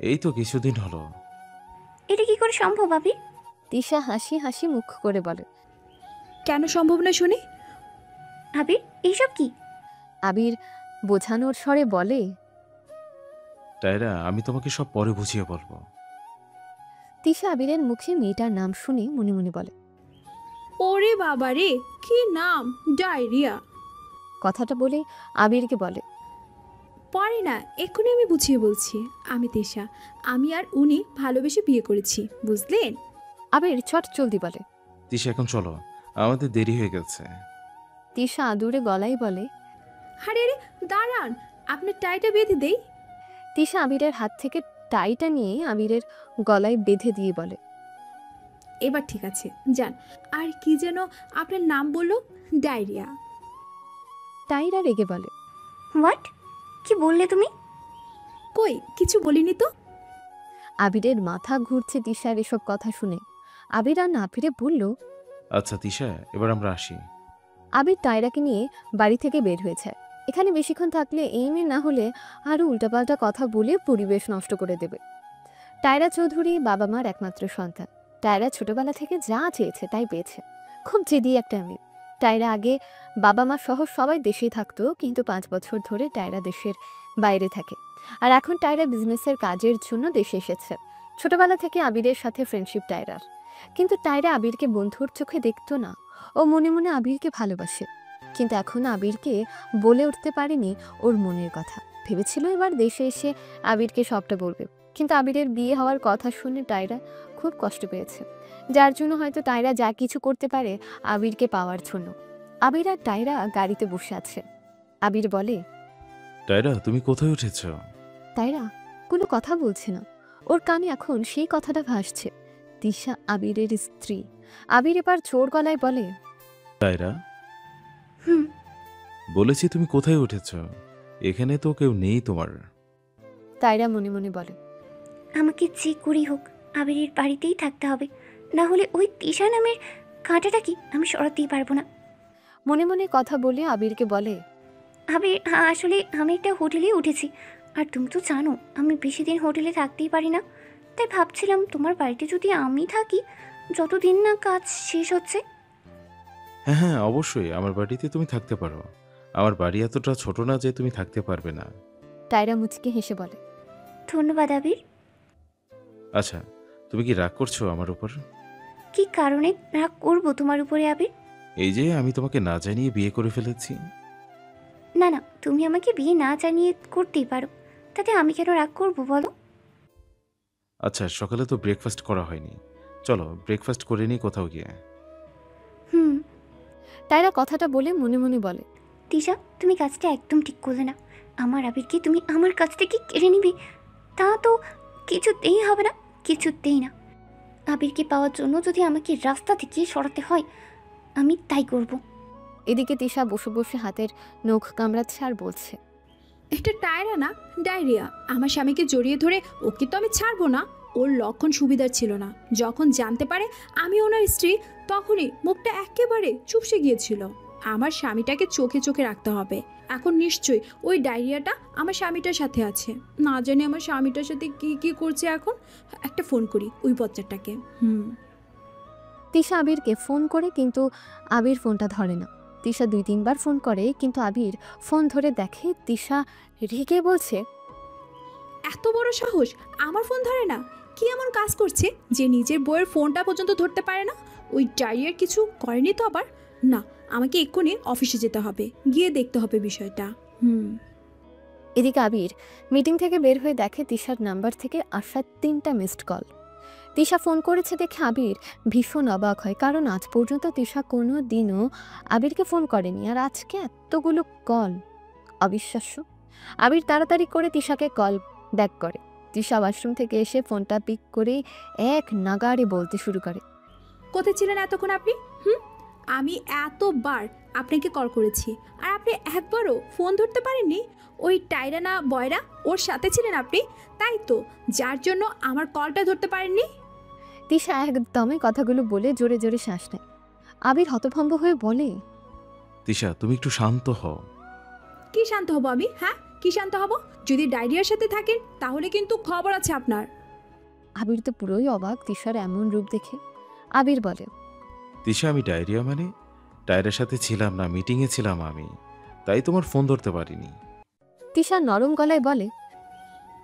এই তো কিছুদিন হলো। এটা কি করে সম্ভব আবির? তিশা হাসি হাসি মুখ করে বলে। কেন সম্ভব না শুনি? আবির, এইসব কি? আবির বোঝানোর স্বরে বলে। টায়রা, আমি তোমাকে সব পরে বুঝিয়ে বলবো। তিশা আবিরের মুখে মেয়েটার নাম শুনে মনে মনে বলে, ওরে বাবা রে, কি নাম! ডায়রিয়া। কথাটা বলে আবিরকে বলে, পরে না, এক্ষুনি আমি বুঝিয়ে বলছি। আমি তিশা, আমি আর উনি ভালোবেসে বিয়ে করেছি, বুঝলেন? আবির চট জলদি বলে। তিশা, এখন চলো, আমাদের দেরি হয়ে গেছে। তিশা আদুরে গলায় বলে, আরে আরে, দাঁড়ান, আপনার টাইটা বেঁধে দেই। তিশা আবিরের হাত থেকে টাইটা নিয়ে আবিরের গলায় বেঁধে দিয়ে বলে, এবার ঠিক আছে, যান। আর কি যেন আপনার নাম বললো? ডায়রিয়া। টাইরা রেগে বলে, হোয়াট? কি বললে তুমি? কই, কিছু বলিনি তো। আবিরের মাথা ঘুরছে তিশার এসব কথা শুনে। আবির আর না ফিরে বলল, আচ্ছা তিশা, এবার আমরা আসি। আবির টায়রাকে নিয়ে বাড়ি থেকে বের হয়েছে। এখানে বেশিক্ষণ থাকলে এই মেয়ে না হলে আরও উল্টাপাল্টা কথা বলে পরিবেশ নষ্ট করে দেবে। টায়রা চৌধুরী বাবা মার একমাত্র সন্তান। টায়রা ছোটবেলা থেকে যা চেয়েছে তাই পেয়েছে। খুব জেদি একটা মেয়ে। টায়রা আগে বাবা মা সহ সবাই দেশেই থাকতো, কিন্তু 5 বছর ধরে টায়রা দেশের বাইরে থাকে। আর এখন টায়রা বিজনেসের কাজের জন্য দেশে এসেছে। ছোটবেলা থেকে আবিরের সাথে ফ্রেন্ডশিপ টায়রার, কিন্তু টায়রা আবিরকে বন্ধুর চোখে দেখতো না। ও মনে মনে আবিরকে ভালোবাসে, কিন্তু এখন আবিরকে বলে উঠতে পারেনি ওর মনের কথা। ভেবেছিল এবার দেশে এসে আবিরকে সবটা বলবে, কিন্তু আবিরের বিয়ে হওয়ার কথা শুনে টায়রা খুব কষ্ট পেয়েছে, যার জন্য হয়তো টায়রা যা কিছু করতে পারে আবিরকে পাওয়ার জন্য। আবির আর টায়রা গাড়িতে বসে আছে। আবির বলে, টায়রা, তুমি কোথায় উঠেছ? টায়রা কোনো কথা বলছে না। ওর কানে এখন সেই কথাটা ভাসছে, তিশা আবিরের স্ত্রী। আবির এবার জোর গলায় বলে, টায়রা, হুম। বলেছি তুমি কোথায় উঠেছ? এখানে তো কেউ নেই তোমার। টায়রা মনে মনে বলে, আমাকে যে করেই হোক আবিরের বাড়িতেই থাকতে হবে, না হলে ওই তিশা নামের কাঁটাটা কি আমি সরাতেই পারবো না। মনে মনে কথা বলে আবিরকে বলে, আবির, আসলে আমি একটা হোটেলে উঠেছি, আর তুমি তো জানো আমি বেশি দিন হোটেলে থাকতেই পারি না। তাই ভাবছিলাম তোমার বাড়িতে যদি আমি থাকি, যতদিন না কাজ শেষ হচ্ছে। হ্যাঁ হ্যাঁ, অবশ্যই আমার বাড়িতে তুমি থাকতে পারো। আমার বাড়ি এতটা ছোট না যে তুমি থাকতে পারবে না। টায়রা মুচকে হেসে বলে, ধন্যবাদ আবির। আচ্ছা, তুমি কি রাগ করছো আমার উপর? কি কারণে রাগ করবো তোমার উপরে আবির? এই যে আমি তোমাকে না জানিয়ে বিয়ে করে ফেলেছি। না না, তুমি আমাকে বিয়ে না জানিয়ে করতেই পারো, তাতে আমি কেন রাগ করবো বলো? আচ্ছা, সকালে তো ব্রেকফাস্ট করা হয়নি, চলো ব্রেকফাস্ট করে নিই কোথাও গিয়ে। হুম। টায়রা কথাটা বলে মনে মনে বলে, তিশা, তুমি কাজটা একদম ঠিক করলে না। আমার আবিরকে তুমি আমার কাছ থেকে কেড়ে নিবে, তা তো কিছুতেই হবে না, কিছুতেই না। আবিরকে পাওয়ার জন্য যদি আমাকে রাস্তা থেকে সরাতে হয়, আমি তাই করব। এদিকে তিশা বসে বসে হাতের নখ কামড়াচ্ছে আর বলছে, এটা টায়রা না, ডায়রিয়া। আমার স্বামীকে জড়িয়ে ধরে ওকে তো আমি ছাড়বো না। ওর লক্ষণ সুবিধার ছিল না। যখন জানতে পারে আমি ওনার স্ত্রী, তখনই মুখটা একেবারে চুপসে গিয়েছিল। আমার স্বামীটাকে চোখে চোখে রাখতে হবে। এখন নিশ্চয়ই ওই ডায়রিয়াটা আমার স্বামীটার সাথে আছে। না জানি আমার স্বামীটার সাথে কি কি করছে এখন। একটা ফোন করি ওই বচ্চাটাকে। তিশা আবিরকে ফোন করে, কিন্তু আবির ফোনটা ধরে না। তিশা 2-3 বার ফোন করে, কিন্তু আবির ফোন ধরে দেখে তিশা রেগে বলছে, এত বড় সাহস, আমার ফোন ধরে না! কি এমন কাজ করছে যে নিজের বইয়ের ফোনটা পর্যন্ত ধরতে পারে না? ওই ডায়রিয়ার কিছু করেনি তো আবার? না, আমাকে এক্ষুনি অফিসে যেতে হবে, গিয়ে দেখতে হবে বিষয়টা। এদিকে আবির মিটিং থেকে বের হয়ে দেখে তিশার নাম্বার থেকে আসা 3টা মিসড কল। তিশা ফোন করেছে দেখে আবির ভীষণ অবাক হয়, কারণ আজ পর্যন্ত তিশা কোনো দিনও আবিরকে ফোন করেনি, আর আজকে এতগুলো কল। অবিশ্বাস্য। আবির তাড়াতাড়ি করে তিশাকে কল ব্যাক করে। তিশা ওয়াশরুম থেকে এসে ফোনটা পিক করে এক নাগাড়ে বলতে শুরু করে, কোথায় ছিলেন এতক্ষণ আপনি? আমি এতবার আপনাকে কল করেছি, আর আপনি একবারও ফোন ধরতে পারেননি। ওই টায়রা না বয়রা, ওর সাথে ছিলেন আপনি, তাই তো, যার জন্য আমার কলটা ধরতে পারেননি। তিশা একদমে কথাগুলো বলে জোরে জোরে শ্বাস নেয়। আবির হতভম্ব হয়ে বলে, তিশা, তুমি একটু শান্ত হও। কি শান্ত হব আমি? হ্যাঁ, কি শান্ত হব? যদি ডায়রিয়ার সাথে থাকেন তাহলে কিন্তু খবর আছে আপনার। আবির তো পুরোই অবাক তিশার এমন রূপ দেখে। আবির বলে, তিশা, আমি ডায়রিয়া মানে? টায়রের সাথে ছিলাম না, মিটিংয়ে ছিলাম আমি, তাই তোমার ফোন ধরতে পারিনি। তিশা নরম গলায় বলে,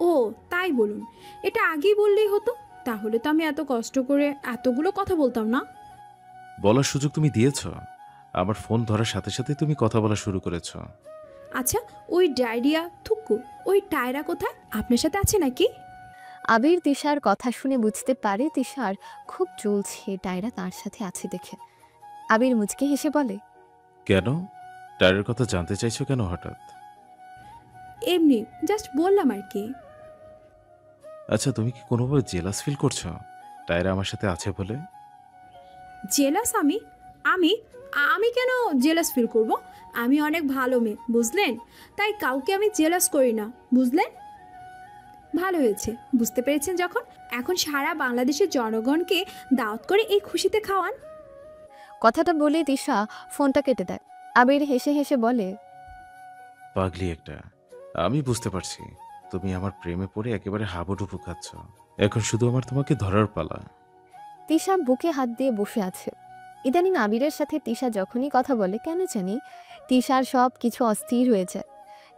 ও তাই বলুন, এটা আগেই বললেই হতো, তাহলে তো আমি এত কষ্ট করে এতগুলো কথা বলতাম না। বলার সুযোগ তুমি দিয়েছ, আমার ফোন ধরার সাথে সাথে তুমি কথা বলা শুরু করেছ। আচ্ছা, ওই ডায়রিয়া থুক্কু, ওই টায়রা কোথায়? আপনার সাথে আছে নাকি? আবির তিশার কথা শুনে বুঝতে পারে তিশার খুব চলছে টায়রা তার সাথে আছে দেখে। আবির মুচকে হেসে বলে, কেন? টায়রের কথা জানতে চাইছো কেন হঠাৎ? এমনি জাস্ট বললাম আর কি। আচ্ছা, তুমি কি কোনোভাবে জেলাস ফিল করছো টায়রা আমার সাথে আছে বলে? জেলাস? আমি আমি আমি কেন জেলাস ফিল করব? আমি অনেক ভালো মেয়ে, বুঝলেন? তাই কাউকে আমি জেলাস করি না, বুঝলেন? ভালো হয়েছে, বুঝতে পেরেছেন যখন। এখন সারা বাংলাদেশের জনগণকে দাওয়াত করে এই খুশিতে খাওয়ান। কথাটা বলে তিশা ফোনটা কেটে দেয়। আবির হেসে হেসে বলে, পাগলি একটা। আমি বুঝতে পারছি তুমি আমার প্রেমে পড়ে একেবারে হাবুডুবু খাচ্ছ। এখন শুধু আমার তোমাকে ধরার পালা। তিশা বুকে হাত দিয়ে বসে আছে। ইদানিং আবিরের সাথে তিশা যখনই কথা বলে কেন জানি তিশার সব কিছু অস্থির হয়ে যায়।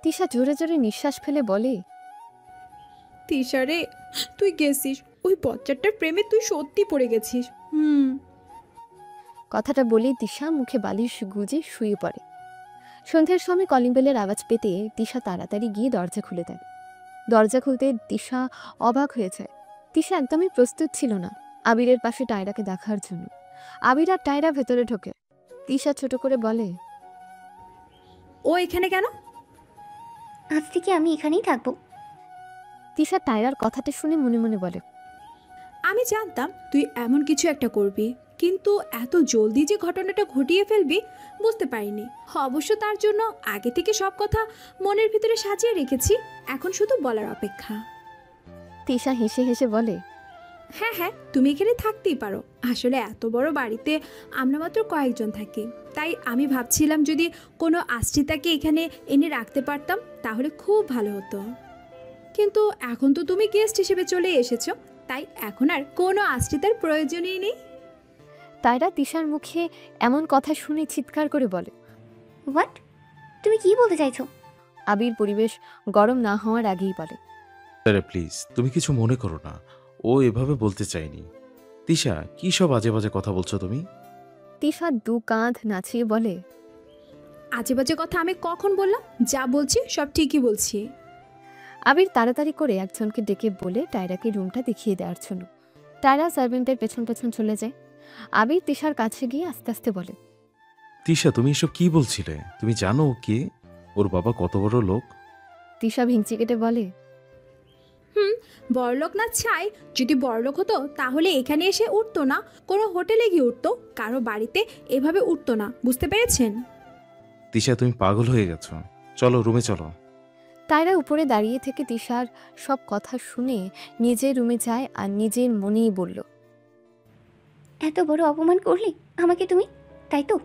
তিশা জোরে জোরে নিঃশ্বাস ফেলে বলে, তিশারে, তুই গেছিস ওই বচ্চাটার প্রেমে, তুই সত্যি পড়ে গেছিস। কথাটা বলেই তিশা মুখে বালিশ গুজে শুয়ে পড়ে। সন্ধ্যের সময় কলিং বেলের আওয়াজ পেতে তিশা তাড়াতাড়ি গিয়ে দরজা খুলে দেয়। দরজা খুলতে তিশা অবাক হয়ে যায়। তিশা একদমই প্রস্তুত ছিল না আবিরের পাশে টায়রাকে দেখার জন্য। আবির আর টায়রা ভেতরে ঢোকে। তিশা ছোট করে বলে, ও এখানে কেন? আজ থেকে আমি এখানেই থাকবো। তিশা টায়রার কথাটা শুনে মনে মনে বলে, আমি জানতাম তুই এমন কিছু একটা করবি, কিন্তু এত জলদি যে ঘটনাটা ঘটিয়ে ফেলবি বুঝতে পারিনি। অবশ্য তার জন্য আগে থেকে সব কথা মনের ভিতরে সাজিয়ে রেখেছি, এখন শুধু বলার অপেক্ষা। তিশা হেসে হেসে বলে, হ্যাঁ হ্যাঁ, তুমি এখানে থাকতেই পারো। আসলে এত বড় বাড়িতে আমরা মাত্র কয়েকজন থাকি, তাই আমি ভাবছিলাম যদি কোনো আশ্রিতাকে এখানে এনে রাখতে পারতাম তাহলে খুব ভালো হতো। কিন্তু এখন তো তুমি গেস্ট হিসেবে চলে এসেছো, তাই এখন আর কোনো আশ্রিতার প্রয়োজনই নেই। টায়রা তিশার মুখে এমন কথা শুনে চিৎকার করে বলে, হোয়াট? তুমি কি বলতে চাইছো? আবির পরিবেশ গরম না হওয়ার আগেই বলে, আরে প্লিজ, তুমি কিছু মনে করো না, ও এভাবে বলতে চাইনি। তিশা, কি সব আজে বাজে কথা বলছো তুমি? তিশা দু কাঁধ নাচিয়ে বলে, আজে বাজে কথা আমি কখন বললাম? যা বলছি সব ঠিকই বলছি। আবির তাড়াতাড়ি করে একজনকে ডেকে বলে টায়রাকে রুমটা দেখিয়ে দেওয়ার জন্য। টায়রা সার্ভেন্টের পেছন পেছন চলে যায়। আবির তিশার কাছে গিয়ে আস্তে আস্তে বলে, তিশা, তুমি এসব কি বলছিলে? তুমি জানো ও কে? ওর বাবা কত বড় লোক? তিশা ভেঙচি কেটে বলে, বড়লোক না ছাই, যদি বড়লোক হতো তাহলে এখানে এসে উঠতো না, কোনো হোটেলে গিয়ে উঠতো, কারো বাড়িতে এভাবে উঠতো না, বুঝতে পেরেছেন? তিশা, তুমি পাগল হয়ে গেছো, চলো রুমে চলো। টায়রা উপরে দাঁড়িয়ে থেকে তিশার সব কথা শুনে নিজের রুমে যায় আর নিজের মনেই বলল, এত বড় অপমান করলে আমাকে তুমি, তাই তো?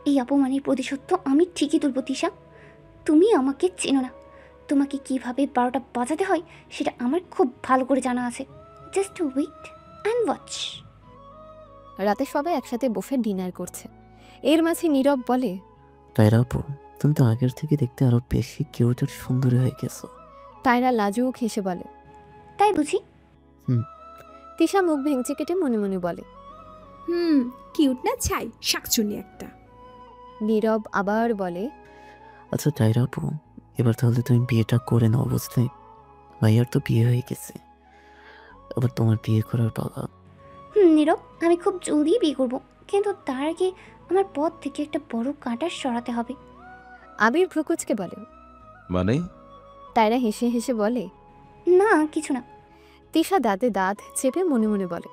এই অপমানের প্রতিশোধ তো আমি ঠিকই তুলব তিশা। তুমি আমাকে চেনো না, তোমাকে কিভাবে 12টা বাজাতে হয় সেটা আমার খুব ভালো করে জানা আছে। Just wait and watch. রাতে সবাই একসাথে বসে ডিনার করছে। এর মাঝে নীরব বলে, টায়রা আপু, তুমি তো আগের থেকে দেখতে আরো বেশি কিউট আর সুন্দরী হয়ে গেছো। টায়রা লাজুক হেসে বলে, তাই বুঝি? তিশা মুখ ভেঙচি কেটে মনে মনে বলে, কিউট না ছাই, শাকচুনি একটা। নীরব আবার বলে, আচ্ছা টায়রা আপু, এবার তাহলে তুমি বিয়েটা করে নাও, বুঝলে? ভাইয়ার তো বিয়ে হয়ে গেছে, আবার তোমার বিয়ে করার পালা। নীরব, আমি খুব জলদি বিয়ে করব, কিন্তু তার আগে আমার পথ থেকে একটা বড় কাঁটা সরাতে হবে। আবির ভ্রুকুচকে বলে, মানে? টায়রা হেসে হেসে বলে, না কিছু না। তিশা দাঁতে দাঁত চেপে মনে মনে বলে,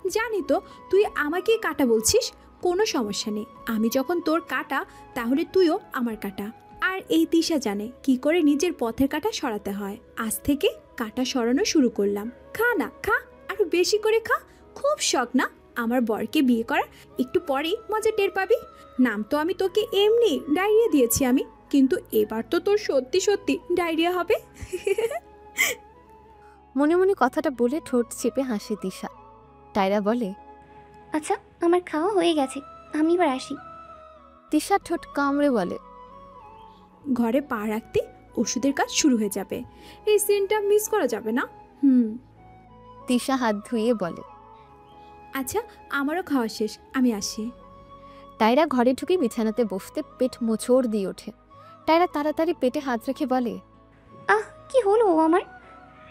জানি তো তুই আমাকে কাটা বলছিস, কোনো সমস্যা নেই। আমি যখন তোর কাটা তাহলে তুইও আমার কাটা। আর এই তিশা জানে কি করে নিজের পথের কাটা সরাতে হয়। আজ থেকে কাটা সরানো শুরু করলাম। খা না, খা, আরো বেশি করে খা। খুব শখ না আমার বরকে বিয়ে করার? একটু পরেই মজা টের পাবি। নাম তো আমি তোকে এমনি ডাইরিয়া দিয়েছি আমি, কিন্তু এবার তো তোর সত্যি সত্যি ডায়রিয়া হবে। মনে মনে কথাটা বলে ঠোঁট চেপে হাসে তিশা। টায়রা বলে, আচ্ছা আমার খাওয়া হয়ে গেছে, আমি এবার আসি। তিশা ঠোঁট কামড়ে বলে, ঘরে পা রাখতে ওষুধের কাজ শুরু হয়ে যাবে, এই সিনটা মিস করা যাবে না। তিশা হাত ধুয়ে বলে। আচ্ছা আমারও খাওয়া শেষ, আমি আসি। টায়রা ঘরে ঢুকে বিছানাতে বসতে পেট মোচড় দিয়ে ওঠে। টায়রা তাড়াতাড়ি পেটে হাত রেখে বলে, আহ কি হলো আমার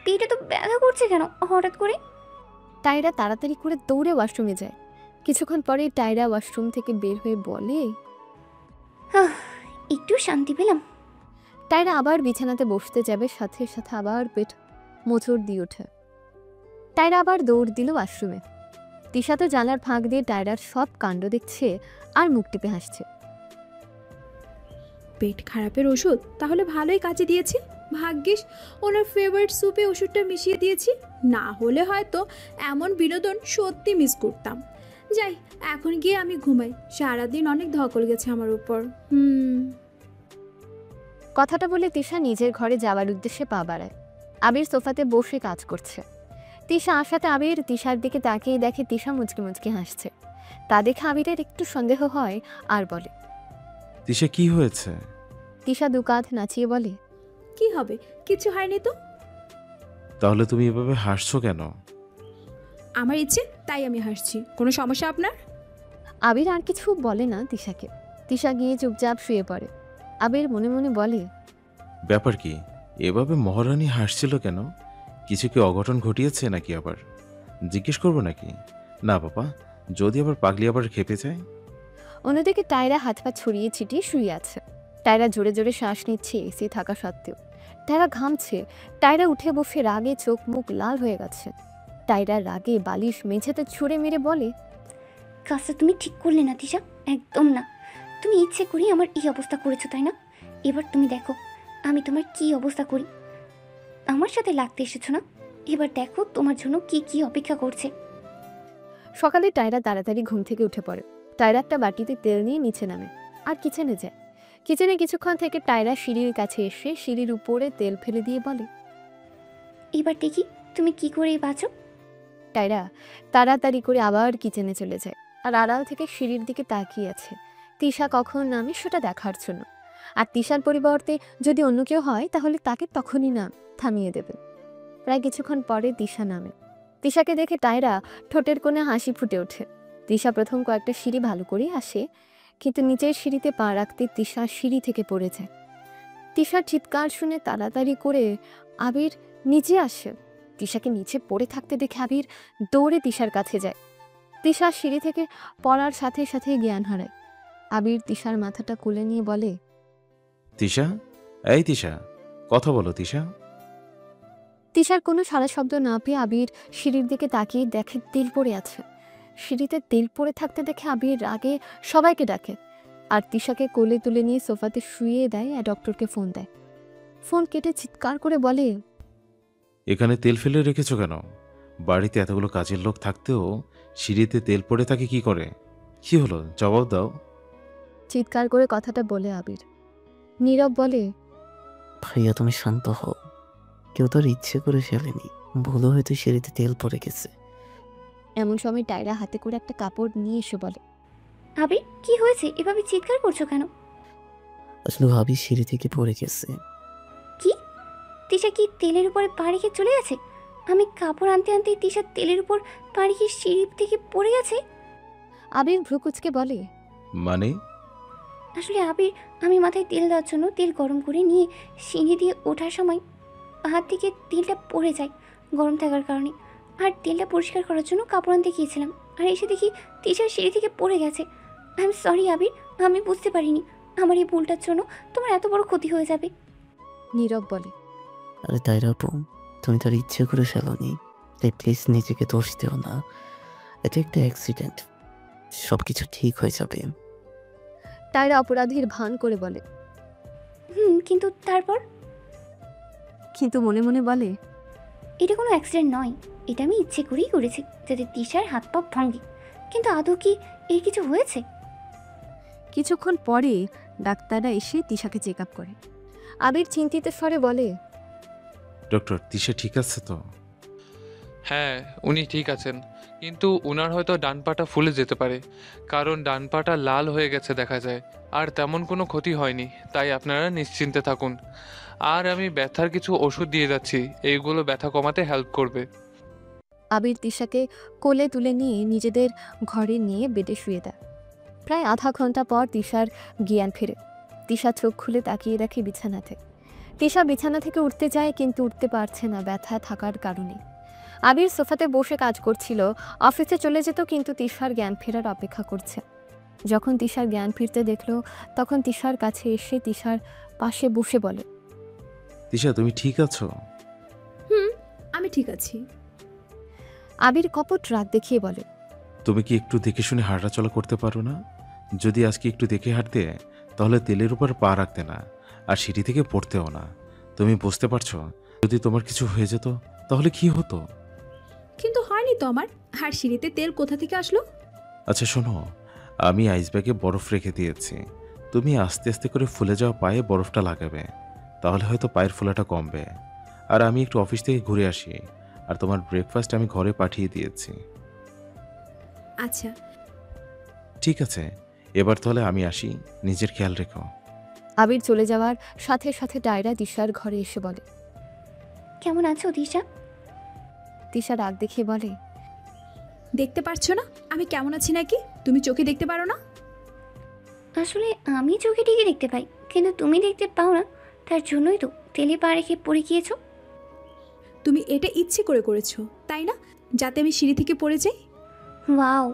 পেটে তো ব্যথা করছে কেন হঠাৎ করে? টায়রা তাড়াতাড়ি করে দৌড়ে ওয়াশরুমে যায়। কিছুক্ষণ পরেই টায়রা ওয়াশরুম থেকে বের হয়ে বলে, একটু শান্তি পেলাম। টায়রা আবার বিছানাতে বসতে যাবে, সাথে সাথে আবার পেট মোচড় দিয়ে ওঠে। টায়রা আবার দৌড় দিল ওয়াশরুমে। তিশা তো জানালার ফাঁক দিয়ে টায়রার সব কাণ্ড দেখছে আর মুখ টিপে হাসছে। পেট খারাপের ওষুধ তাহলে ভালোই কাজে দিয়েছে। ভাগ্যিস ওনার ফেভারিট স্যুপে ওষুধটা মিশিয়ে দিয়েছি, না হলে হয়তো এমন বিনোদন সত্যি মিস করতাম। যাই, এখন গিয়ে আমি ঘুমাই, সারাদিন অনেক ধকল গেছে আমার উপর। কথাটা বলে তিশা নিজের ঘরে যাওয়ার উদ্দেশ্যে পা বাড়ায়। আবির সোফাতে বসে কাজ করছে। তিশা আসাতে আবির তিশার দিকে তাকিয়ে দেখে তিশা মুচকি মুচকি হাসছে। তা দেখে আবিরের একটু সন্দেহ হয় আর বলে, তিশা কি হয়েছে? তিশা দু কাঁধ নাচিয়ে বলে, কি হবে, কিছু হয়নি তো। তাহলে তুমি এভাবে হাসছো কেন? আমার ইচ্ছে তাই আমি হাসছি, কোনো সমস্যা আপনার? আবির আর কিছু বলে না তিশাকে। তিশা গিয়ে চুপচাপ শুয়ে পড়ে। আবির মনে মনে বলে, ব্যাপার কি? এভাবে মহারানী হাসছিল কেন? কিছু কি অঘটন ঘটিয়েছে নাকি? আবার জিজ্ঞেস করবো নাকি? না বাবা, যদি আবার পাগলি আবার খেপে যায়। অন্যদিকে টায়রা হাত পা ছড়িয়ে ছিটিয়ে শুয়ে আছে। টায়রা জোরে জোরে শ্বাস নিচ্ছে এসি থাকা সত্ত্বেও। টায়রা ঘামছে। টায়রা উঠে বসে রাগে চোখ মুখ লাল হয়ে গেছে। টায়রা রাগে বালিশ মেঝেতে ছুঁড়ে মেরে বলে, কাজটা তুমি ঠিক করলে না তিশা, একদম না। তুমি ইচ্ছে করি আমার এই অবস্থা করেছো তাই না? এবার তুমি দেখো আমি তোমার কি অবস্থা করি। আমার সাথে লাগতে এসেছো না, এবার দেখো তোমার জন্য কি কি অপেক্ষা করছে। সকালে টায়রা তাড়াতাড়ি ঘুম থেকে উঠে পড়ে। টায়রা একটা বাটিতে তেল নিয়ে নিচে নামে আর কিচেনে যায়। কিচেনে কিছুক্ষণ থেকে টায়রা সিঁড়ির কাছে এসে সিঁড়ির উপরে তেল ফেলে দিয়ে বলে, এবার দেখি তুমি কি করে বাঁচো। টায়রা তাড়াতাড়ি করে আবার কিচেনে চলে যায় আর আড়াল থেকে সিঁড়ির দিকে তাকিয়ে আছে তিশা কখন নামে সেটা দেখার জন্য। আর তিশার পরিবর্তে যদি অন্য কেউ হয় তাহলে তাকে তখনই না থামিয়ে দেবে। প্রায় কিছুক্ষণ পরে তিশা নামে। তিশাকে দেখে টায়রা ঠোঁটের কোণে হাসি ফুটে ওঠে। তিশা প্রথম কয়েকটা সিঁড়ি ভালো করেই আসে, কিন্তু নিচের সিঁড়িতে পা রাখতে তিশা সিঁড়ি থেকে পড়ে যায়। তিশার চিৎকার শুনে তাড়াতাড়ি করে আবির নিচে আসে। তিশাকে নিচে পড়ে থাকতে দেখে আবির দৌড়ে তিশার কাছে যায়। তিশা সিঁড়ি থেকে পড়ার সাথে সাথে জ্ঞান হারায়। আবির তিশার মাথাটা কুলে নিয়ে বলে, তিশা, এই তিশা, কথা বলো তিশা। তিশার কোনো সারা শব্দ না পেয়ে আবির সিঁড়ির দিকে তাকিয়ে দেখে তেল পড়ে আছে। সিঁড়িতে তেল পড়ে থাকতে দেখে আবির রাগে সবাইকে ডাকে আর তিশাকে কোলে তুলে নিয়ে সোফাতে শুইয়ে দেয় আর ডক্টরকে ফোন দেয়। ফোন কেটে চিৎকার করে বলে, এখানে তেল ফেলে রেখেছো কেন? বাড়িতে এতগুলো কাজের লোক থাকতেও সিঁড়িতে তেল পড়ে থাকে কি করে? কি হলো, জবাব দাও। চিৎকার করে কথাটা বলে আবির। নীরব বলে, ভাইয়া তুমি শান্ত হও, কেউ তোর ইচ্ছে করে ফেলেনি, ভুলও হয়তো সিঁড়িতে তেল পড়ে গেছে। এমন সময় টায়রা হাতে করে একটা কাপড় নিয়ে এসে বলে, আবির কি হয়েছে, এভাবে চিৎকার করছো কেন? আসলে ভাবি সিঁড়ি থেকে পড়ে গেছে। কি? তিশা কি তেলের উপরে পা রেখে চলে গেছে? আমি কাপড় আনতে আনতে তিশা তেলের উপর পা রেখে সিঁড়ি থেকে পড়ে গেছে? আবির ভ্রুকুচকে বলে, মানে? আসলে আবির, আমি মাথায় তেল দেওয়ার জন্য তেল গরম করে নিয়ে সিঁড়ি দিয়ে ওঠার সময় হাত থেকে তেলটা পড়ে যায় গরম থাকার কারণে। আর তেলটা পরিষ্কার করার জন্য কাপড় আনতে গিয়েছিলাম আর এসে দেখি তিশা সিঁড়ি থেকে পড়ে গেছে। আই এম সরি আবির, আমি বুঝতে পারিনি আমার এই ভুলটার জন্য তোমার এত বড় ক্ষতি হয়ে যাবে। নীরব বলে, আরে তাইরা আপু, তুমি তার ইচ্ছে করে ফেলোনি, তাই প্লিজ নিজেকে দোষ দিও না। এটা একটা অ্যাক্সিডেন্ট, সব কিছু ঠিক হয়ে যাবে। টায়রা অপরাধীর ভান করে বলে, কিন্তু তারপর? কিন্তু মনে মনে বলে, এটা কোনো অ্যাক্সিডেন্ট নয়, এটা আমি ইচ্ছে করেই করেছি যাতে তিশার হাত পা ভাঙে। কিন্তু আদৌ কি এর কিছু হয়েছে? কিছুক্ষণ পরে ডাক্তাররা এসে তিশাকে চেক আপ করে। আবির চিন্তিত স্বরে বলে, ডক্টর, তিশা ঠিক আছে তো? হ্যাঁ, উনি ঠিক আছেন, কিন্তু উনার হয়তো ডান পাটা ফুলে যেতে পারে, কারণ ডান পাটা লাল হয়ে গেছে দেখা যায়। আর তেমন কোনো ক্ষতি হয়নি, তাই আপনারা নিশ্চিন্তে থাকুন। আর আমি ব্যথার কিছু ওষুধ দিয়ে যাচ্ছি, এইগুলো ব্যথা কমাতে হেল্প করবে। আবির তিশাকে কোলে তুলে নিয়ে নিজেদের ঘরে নিয়ে বেডে শুয়ে দেয়। প্রায় আধা ঘন্টা পর তিশার জ্ঞান ফেরে। তিশা চোখ খুলে তাকিয়ে রাখে বিছানাতে। তিশা বিছানা থেকে উঠতে যায়, কিন্তু উঠতে পারছে না ব্যথা থাকার কারণে। আবির সোফাতে বসে কাজ করছিল, অফিসে চলে যেত, কিন্তু তিশার জ্ঞান ফেরার অপেক্ষা করছে। যখন তিশার জ্ঞান ফিরতে দেখলো, তখন তিশার কাছে এসে তিশার পাশে বসে বলে, তিশা, তুমি ঠিক আছো? আমি ঠিক আছি। আবির কপট রাগ দেখিয়ে বলে, তুমি কি একটু দেখে শুনে হাঁটাচলা করতে পারো না? যদি আজকে একটু দেখে হাঁটতে, তাহলে তেলের উপর পা রাখতে না, আর সিঁড়ি থেকে পড়তেও না। তুমি বুঝতে পারছো? যদি তোমার কিছু হয়ে যেত তাহলে কি হতো? কিন্তু হয়নি তো আমার। আর সিঁড়িতে তেল কোথা থেকে আসলো? আচ্ছা শোনো, আমি আইস ব্যাগে বরফ রেখে দিয়েছি। তুমি আস্তে আস্তে করে ফুলে যাওয়া পায়ে বরফটা লাগাবে, তাহলে হয়তো পায়ের ফোলাটা কমবে। আর আমি একটু অফিস থেকে ঘুরে আসি, আর তোমার ব্রেকফাস্ট আমি ঘরে পাঠিয়ে দিয়েছি। আচ্ছা। ঠিক আছে, এবার তাহলে আমি আসি, নিজের খেয়াল রেখো। আবির চলে যাওয়ার সাথে সাথে ডায়রা তিশার ঘরে এসে বলে, কেমন আছো দিশা? তিশা রাগ দেখিয়ে বলে, দেখতে পারছো না আমি কেমন আছি নাকি? তুমি চোখে দেখতে পারো না? আসলে আমি চোখে ঠিকই দেখতে পাই, কিন্তু তুমি দেখতে পাও না। তার জন্যই তো তেলে পা রেখে পড়ে গিয়েছো। তুমি এটা ইচ্ছে করে করেছো, তাই না? যাতে আমি সিঁড়ি থেকে পড়ে যাই। ওয়াও,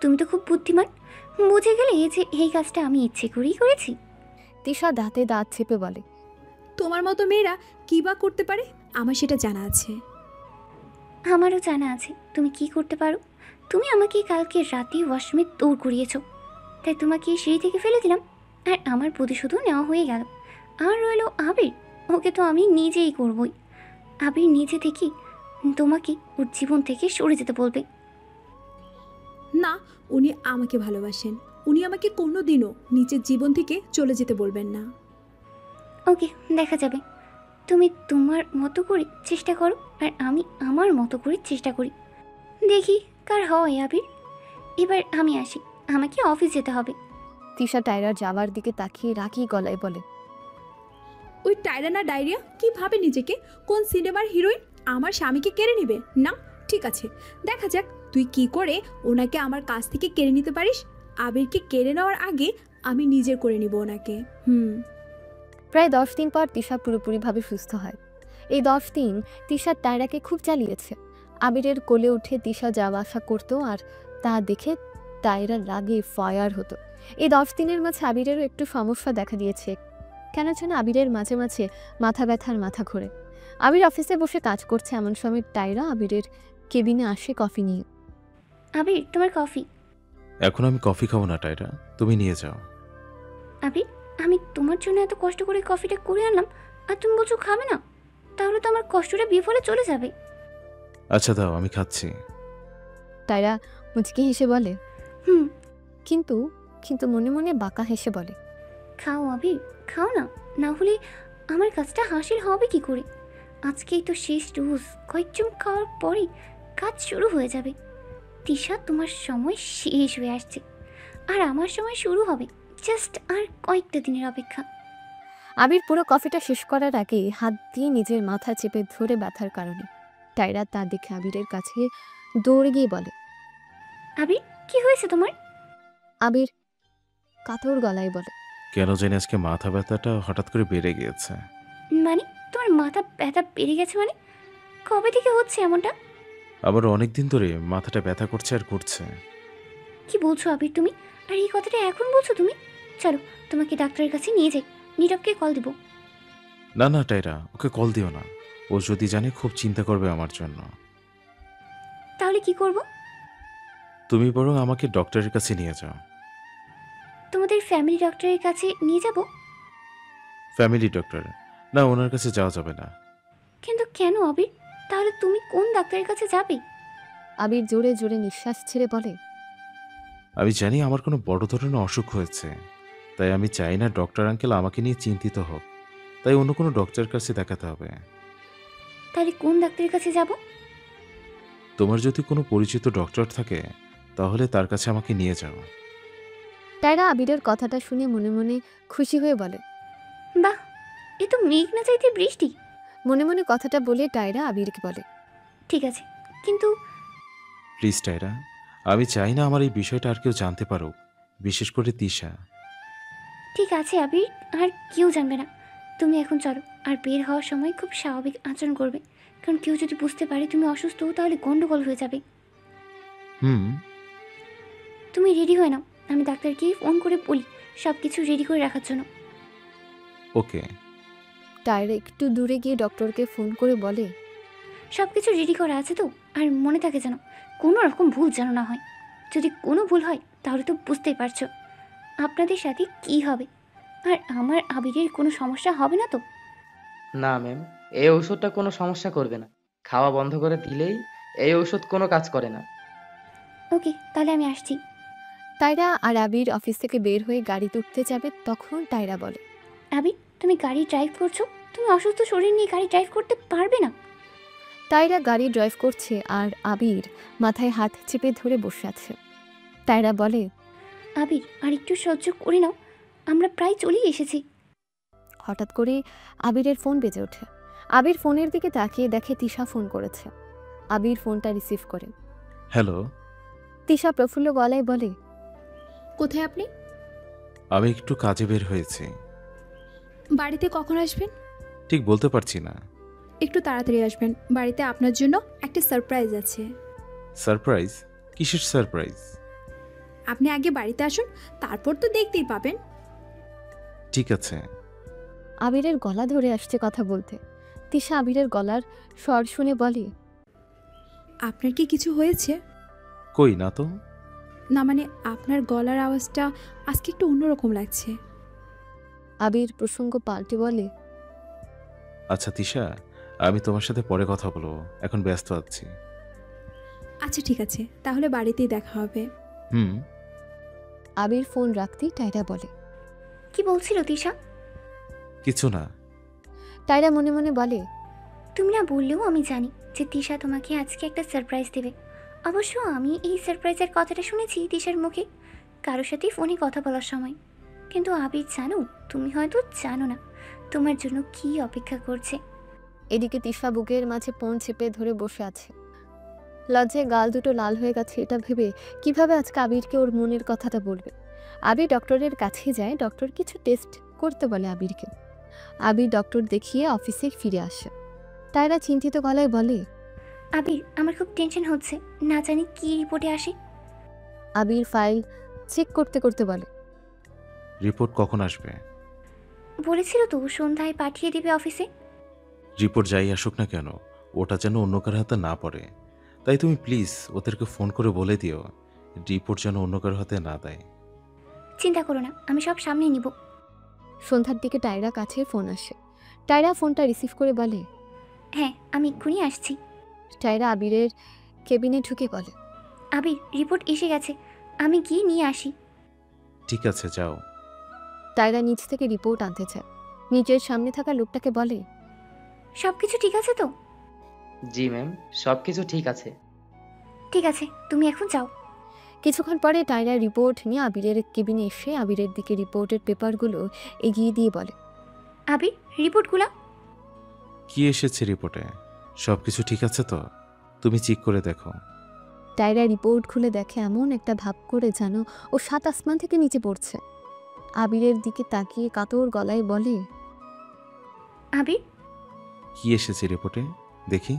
তুমি তো খুব বুদ্ধিমান। বুঝে গেলে যে এই কাজটা আমি ইচ্ছে করেই করেছি। তিশা দাঁতে দাঁত চেপে বলে, তোমার মতো মেয়েরা কী বা করতে পারে, আমার সেটা জানা আছে। আমারও জানা আছে তুমি কি করতে পারো। তুমি আমাকে কালকে রাতে ওয়াশরুমে দৌড় করিয়েছো, তাই তোমাকে সিঁড়ি থেকে ফেলে দিলাম, আর আমার প্রতিশোধও নেওয়া হয়ে গেল। আর রইলো আবির, ওকে তো আমি নিজেই করবই। আবির নিজে থেকেই তোমাকে ওর জীবন থেকে সরে যেতে বলবে। না, উনি আমাকে ভালোবাসেন। উনি আমাকে কোনো দিনও নিজের জীবন থেকে চলে যেতে বলবেন না। ওকে, দেখা যাবে। তুমি তোমার মতো করে চেষ্টা করো, আর আমি আমার মতো করে চেষ্টা করি। দেখি কার হয় আবির। এবার আমি আসি, আমাকে অফিস যেতে হবে। তিশা টায়রার যাওয়ার দিকে তাকিয়ে রাগী গলায় বলে, ওই টায়রানা ডায়রিয়া কি ভাবে নিজেকে? কোন সিনেমার হিরোইন আমার স্বামীকে কেড়ে নেবে? না, ঠিক আছে, দেখা যাক তুই কি করে ওনাকে আমার কাছ থেকে কেড়ে নিতে পারিস। আবিরকে কেড়ে নেওয়ার আগে আমি নিজের করে নিব ওনাকে। প্রায় 10 দিন পর তিশা পুরোপুরিভাবে সুস্থ হয়। এই 10 দিন তিশা টায়রাকে খুব চালিয়েছে। আবিরের কোলে উঠে তিশা যাওয়া আসা করতো, আর তা দেখে টায়রার রাগে ফায়ার হতো। এই 10 দিনের মাঝে আবিরেরও একটু সমস্যা দেখা দিয়েছে। কেন যেন আবিরের মাঝে মাঝে মাথা ব্যথার মাথা ঘোরে। আবির অফিসে বসে কাজ করছে, এমন সময় টায়রা আবিরের কেবিনে আসে কফি নিয়ে। আবির, তোমার কফি। এখন আমি কফি খাবো না টায়রা, তুমি নিয়ে যাও। আবির, আমি তোমার জন্য এত কষ্ট করে কফিটা করে আনলাম, আর তুমি বলছো খাবে না? তাহলে তো আমার কষ্টটা বিফলে চলে যাবে। আচ্ছা দাও, আমি খাচ্ছি। টায়রা মুচকি হেসে বলে, হুম, কিন্তু কিন্তু মনে মনে বাঁকা হেসে বলে, খাও আবির, খাও না, না হলে আমার কাজটা হাসিল হবে কি করে? আজকেই তো শেষ ডোজ, কয়েক চুম খাওয়ার পরেই কাজ শুরু হয়ে যাবে। তিশা, তোমার সময় শেষ হয়ে আসছে, আর আমার সময় শুরু হবে। জাস্ট আর কয়েকটা দিনের অপেক্ষা। আবির পুরো কফিটা শেষ করার আগে হাত দিয়ে নিজের মাথা চেপে ধরে ব্যথার কারণে। টায়রা তা দেখে আবিরের কাছে দৌড়ে গিয়ে বলে, আবির, কি হয়েছে তোমার? আবির কাতর গলায় বলে, কেন জানি আজকে মাথা ব্যথাটা হঠাৎ করে বেড়ে গিয়েছে। মানে তোমার মাথা ব্যথা বেড়ে গেছে মানে? কবে থেকে হচ্ছে এমনটা? আবার অনেক দিন ধরে মাথাটা ব্যথা করছে আর করছে। কি বলছো আবির তুমি? আর এই কথাটা এখন বলছো তুমি? চলো, তোমাকে ডাক্তারের কাছে নিয়ে যাই। নীরবকে কল দিব। না না টায়রা, ওকে কল দিও না। ও যদি জানে খুব চিন্তা করবে আমার জন্য। তাহলে কি করব? তুমি বরং আমাকে ডক্টরের কাছে নিয়ে যাও। তোমাদের ফ্যামিলি ডক্টরের কাছে নিয়ে যাব? Family doctor? না, ওনার কাছে যাওয়া যাবে না। কিন্তু কেন আবির? তাহলে তুমি কোন ডাক্তারের কাছে যাবে? আবির জোরে জোরে নিঃশ্বাস ছেড়ে বলে, আমি জানি আমার কোনো বড় ধরনের অসুখ হয়েছে, তাই আমি চাই না ডক্টর আঙ্কেল আমাকে নিয়ে চিন্তিত হোক। তাই অন্য কোনো ডক্টরের কাছে দেখাতে হবে। তাহলে কোন ডাক্তারের কাছে যাব? তোমার যদি কোনো পরিচিত ডক্টর থাকে তাহলে তার কাছে আমাকে নিয়ে যাও। টায়রা আবিরের কথাটা শুনে মনে মনে খুশি হয়ে বলে। বাহ, এ তো মেঘ না চাইতে বৃষ্টি। মনে মনে কথাটা বলে টায়রা আবিরকে বলে। ঠিক আছে, কিন্তু প্লিজ টায়রা, আমি চাই না আমার এই বিষয়টা আর কেউ জানতে পারুক, বিশেষ করে তিশা। ঠিক আছে আবির, আর কেউ জানবে না। তুমি এখন চলো, আর বের হওয়ার সময় খুব স্বাভাবিক আচরণ করবে, কারণ কেউ যদি বুঝতে পারে তুমি অসুস্থ তাহলে গন্ডগোল হয়ে যাবে। হুম। তুমি রেডি হয়ে নাও, আমি ডাক্তারকে ফোন করে বলি সব কিছু রেডি করে রাখার জন্য। ওকে। টায়রা একটু দূরে গিয়ে ডক্টরকে ফোন করে বলে। সব কিছু রেডি করা আছে তো? আর মনে থাকে যেন কোনো রকম ভুল যেন না হয়। যদি কোনো ভুল হয় তাহলে তো বুঝতেই পারছো আপনাদের সাথে কি হবে। আর আমার আবিরের কোনো সমস্যা হবে না তো? না ম্যাম, এই ঔষধটা কোনো সমস্যা করবে না। খাওয়া বন্ধ করে দিলেই এই ঔষধ কোনো কাজ করে না। ওকে, তাহলে আমি আসছি। টায়রা আর আবির অফিস থেকে বের হয়ে গাড়িতে উঠতে যাবে, তখন টায়রা বলে। আবির, তুমি গাড়ি ড্রাইভ করছো? তুমি অসুস্থ শরীর নিয়ে গাড়ি ড্রাইভ করতে পারবে না। টায়রা গাড়ি ড্রাইভ করছে আর আবির মাথায় হাত চেপে ধরে বসে আছে। টায়রা বলে। আবির, আর একটু সহ্য করে নাও, আমরা প্রায় চলেই এসেছি। হঠাৎ করে আবিরের ফোন বেজে ওঠে। আবির ফোনের দিকে তাকিয়ে দেখে তিশা ফোন করেছে। আবির ফোনটা রিসিভ করে। হ্যালো। তিশা প্রফুল্ল গলায় বলে। কোথায় আপনি? আমি একটু কাজে বের হয়েছি। বাড়িতে কখন আসবেন? ঠিক বলতে পারছি না। একটু তাড়াতাড়ি আসবেন, বাড়িতে আপনার জন্য একটা সারপ্রাইজ আছে। সারপ্রাইজ? কিসের সারপ্রাইজ? আপনি আগে বাড়িতে আসুন, তারপর তো দেখতেই পাবেন। ঠিক আছে। আবিরের গলা ধরে আসছে কথা বলতে। তিশা আবিরের গলার স্বর শুনে বলে। আপনার কি কিছু হয়েছে? কই না তো। না মানে আপনার গলার আওয়াজটা আজকে একটু অন্যরকম লাগছে। আবির প্রসঙ্গ পাল্টে বলে। আচ্ছা তিশা, আমি তোমার সাথে পরে কথা বলবো, এখন ব্যস্ত আছি। আচ্ছা ঠিক আছে, তাহলে বাড়িতেই দেখা হবে। হুম। আবির ফোন রাখতেই টায়রা বলে। কি বলছিল তিশা? কিছু না। টায়রা মনে মনে বলে। তুমি না বললেও আমি জানি যে তিশা তোমাকে আজকে একটা সারপ্রাইজ দেবে। অবশ্য আমি এই সারপ্রাইজের কথাটা শুনেছি তিশার মুখে কারোর সাথে ফোনে কথা বলার সময়। কিন্তু আবির জানো, তুমি হয়তো জানো না তোমার জন্য কি অপেক্ষা করছে। এদিকে তিশা বুকের মাঝে ফোন চেপে ধরে বসে আছে। লজ্জায় গাল দুটো লাল হয়ে গেছে। এটা ভেবে কিভাবে আজকে আবিরকে ওর মনের কথাটা বলবে। আবির ডক্টরের কাছে যায়, ডক্টর কিছু টেস্ট করতে বলে আবিরকে। আবির ডক্টর দেখিয়ে অফিসে ফিরে আসে। টায়রা চিন্তিত গলায় বলে। আবির, আমার খুব টেনশন হচ্ছে, না জানি কি রিপোর্টে আসে। আবির ফাইল চেক করতে করতে বলে। রিপোর্ট কখন আসবে? বলেছিল তো সন্ধ্যায় পাঠিয়ে দেবে অফিসে। রিপোর্ট যাই আসুক না কেন, ওটা যেন অন্য কারো হাতে না পড়ে। তাই তুমি প্লিজ ওদেরকে ফোন করে বলে দিও রিপোর্ট যেন অন্য কারো হাতে না দেয়। চিন্তা করো না, আমি সব সামনে নিব। সন্ধ্যার দিকে টায়রা কাছে ফোন আসে। টায়রা ফোনটা রিসিভ করে বলে। হ্যাঁ, আমি এক্ষুনি আসছি। টায়রা আবিরের কেবিনে ঢুকে বলে। আবির, রিপোর্ট এসে গেছে, আমি গিয়ে নিয়ে আসি। ঠিক আছে, যাও। টায়রা নিচ থেকে রিপোর্ট আনতে চায়। নিজের সামনে থাকা লোকটাকে বলে। সব কিছু ঠিক আছে তো? জি ম্যাম, সব কিছু ঠিক আছে। ঠিক আছে, তুমি এখন যাও। কিছুক্ষণ পরে টায়রা রিপোর্ট নিয়ে আবিরের কেবিনে এসে আবিরের দিকে রিপোর্টের পেপারগুলো এগিয়ে দিয়ে বলে। আবির, রিপোর্টগুলো। কি এসেছে রিপোর্টে? সব কিছু ঠিক আছে তো? তুমি চেক করে দেখো। টায়রা রিপোর্ট খুলে দেখে এমন একটা ভাব করে যেন ও সাত আসমান থেকে নিচে পড়ছে। আবিরের দিকে তাকিয়ে কাতর গলায় বলে। আবির, কি এসেছে রিপোর্টে দেখি।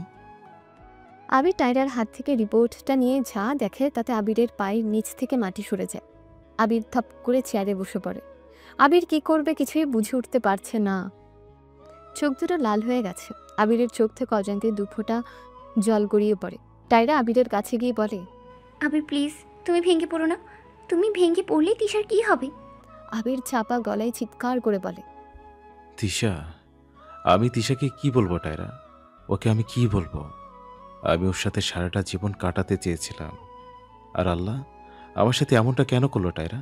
আবির টায়রার হাত থেকে রিপোর্টটা নিয়ে যা দেখে তাতে আবিরের পায়ের নিচ থেকে মাটি সরে যায়। আবির থপ করে চেয়ারে বসে পড়ে। আবির কি করবে কিছুই বুঝে উঠতে পারছে না। চোখ দুটো লাল হয়ে গেছে। আবিরের চোখ থেকে অজান্তে দুফোঁটা জল গড়িয়ে পড়ে। টায়রা আবিরের কাছে গিয়ে বলে। আবির প্লিজ, তুমি ভেঙে পড়ো না। তুমি ভেঙে পড়লে তিশার কি হবে? আবির চাপা গলায় চিৎকার করে বলে। তিশা, আমি তিশাকে কি বলবো টায়রা? ওকে আমি কি বলবো? আমি ওর সাথে সারাটা জীবন কাটাতে চেয়েছিলাম, আর আল্লাহ আমার সাথে এমনটা কেন করলো টায়রা?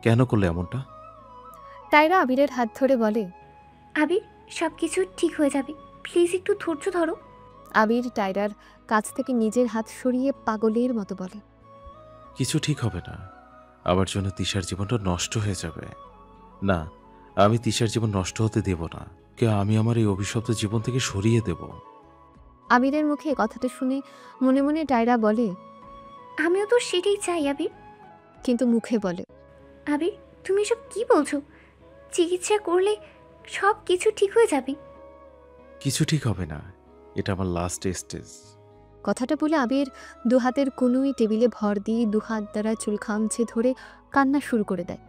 কেন করলো এমনটা? তাইরা আবিরের হাত ধরে বলে, আবির, সব কিছু ঠিক হয়ে যাবে, প্লিজ একটু ধৈর্য ধরো। আবির টায়রার কাছ থেকে নিজের হাত সরিয়ে পাগলের মতো বলে, কিছু ঠিক হবে না। আমার জন্য তিশার জীবনটা নষ্ট হয়ে যাবে। না, আমি তিশার জীবন নষ্ট হতে দেব না। আমি আমার এই অভিশপ্ত জীবন থেকে সরিয়ে দেব। আবিরের মুখে কথাটা শুনে মনে মনে টায়রা বলে, আমিও তো সেটাই চাই আবির। কিন্তু মুখে বলে, আবির, তুমি এসব কি বলছো? চিকিৎসা করলে সব কিছু ঠিক হয়ে যাবে। কিছু ঠিক হবে না, এটা আমার লাস্ট স্টেজ। কথাটা বলে আবির দুহাতের কুনুই টেবিলে ভর দিয়ে দুহাত দ্বারা চুল খামছে ধরে কান্না শুরু করে দেয়।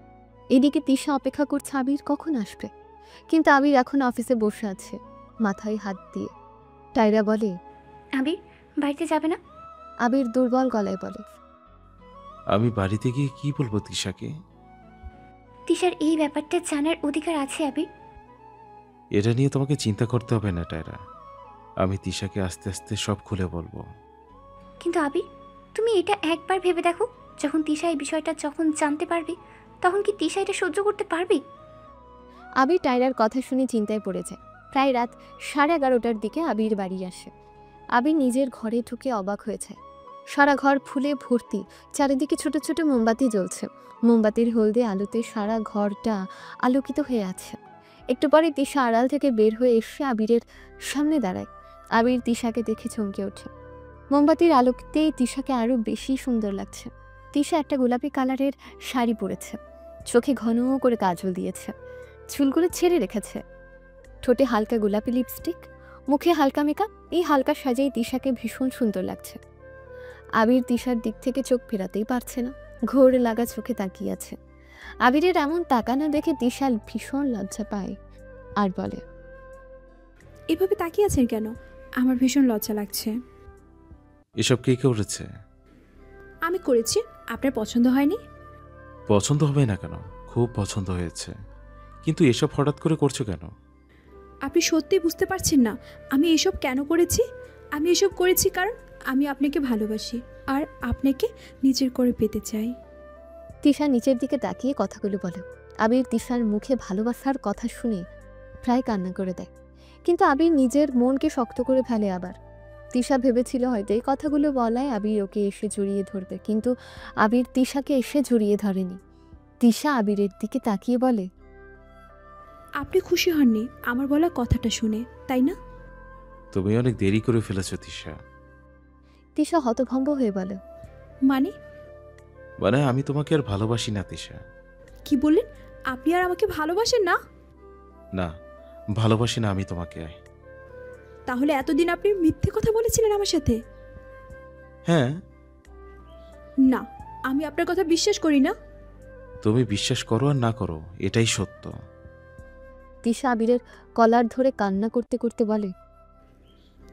এদিকে তিশা অপেক্ষা করছে আবির কখন আসবে, কিন্তু আবির এখন অফিসে বসে আছে মাথায় হাত দিয়ে। টায়রা বলে, আবির, বাড়িতে যাবে না? আবির দুর্বল গলায় বলে, আমি বাড়িতে গিয়ে কি বলবো তিশাকে? তিশার এই ব্যাপারটা জানার অধিকার আছে আবির। এটা নিয়ে তোমাকে চিন্তা করতে হবে না টায়রা। আমি তিশাকে আস্তে আস্তে সব খুলে বলবো। কিন্তু আবির, তুমি এটা একবার ভেবে দেখো, যখন তিশা এই বিষয়টা যখন জানতে পারবে, তখন কি তিশা এটা সহ্য করতে পারবে? আবির টায়রার কথা শুনে চিন্তায় পড়ে যায়। প্রায় রাত 11:30টার দিকে আবির বাড়ি আসে। আবির নিজের ঘরে ঢুকে অবাক হয়েছে। সারা ঘর ফুলে ভর্তি, চারিদিকে ছোট ছোট মোমবাতি জ্বলছে। মোমবাতির হলদে আলোতে সারা ঘরটা আলোকিত হয়ে আছে। একটু পরে তিশা আড়াল থেকে বের হয়ে এসে আবিরের সামনে দাঁড়ায়। আবির তিশাকে দেখে চমকে ওঠে। মোমবাতির আলোতেই তিশাকে আরও বেশি সুন্দর লাগছে। তিশা একটা গোলাপি কালারের শাড়ি পরেছে, চোখে ঘন করে কাজল দিয়েছে, চুলগুলো ছেড়ে রেখেছে, ঠোঁটে হালকা গোলাপি লিপস্টিক, মুখে হালকা মেকআপ। এই হালকা সাজেই তিশাকে ভীষণ সুন্দর লাগছে। আবির তিশার দিক থেকে চোখ ফেরাতেই পারছে না, ঘোর লাগা চোখে তাকিয়ে আছে। আবিরের এমন তাকানো দেখে তিশা ভীষণ লজ্জা পায় আর বলে, এভাবে তাকিয়ে আছেন কেন? আমার ভীষণ লজ্জা লাগছে। এসব কে করেছে? আমি করেছি, আপনার পছন্দ হয়নি? পছন্দ হবে না কেন? খুব পছন্দ হয়েছে, কিন্তু এসব হঠাৎ করে করছো কেন? আপনি সত্যি বুঝতে পারছেন না আমি এসব কেন করেছি? আমি এসব করেছি কারণ আমি আপনাকে ভালোবাসি আর আপনাকে নিজের করে পেতে চাই। তিশা নিচের দিকে তাকিয়ে কথাগুলো বলে। আবির তিশার মুখে ভালোবাসার কথা শুনে প্রায় কান্না করে দেয়, কিন্তু আবির নিজের মনকে শক্ত করে ফেলে আবার। তিশা ভেবেছিল হয়তো এই কথাগুলো বলায় আবির ওকে এসে জড়িয়ে ধরবে, কিন্তু আবির তিশাকে এসে জড়িয়ে ধরেনি। তিশা আবিরের দিকে তাকিয়ে বলে, আপনি খুশি হননি আমার বলা কথাটা শুনে, তাই না? তুমি অনেক দেরি করে ফেলেছো তিশা। তিশা হতভম্ব হয়ে বলে, মানে? মানে আমি তোমাকে আর ভালোবাসি না তিশা। কি বললেন? আপনি আর আমাকে ভালোবাসেন না? না, ভালোবাসি না আমি তোমাকে। তাহলে এতদিন আপনি মিথ্যে কথা বলেছিলেন আমার সাথে? হ্যাঁ। না, আমি আপনার কথা বিশ্বাস করি না। তুমি বিশ্বাস করো আর না করো, এটাই সত্য। তিশা আবিরের কলার ধরে কান্না করতে করতে বলে,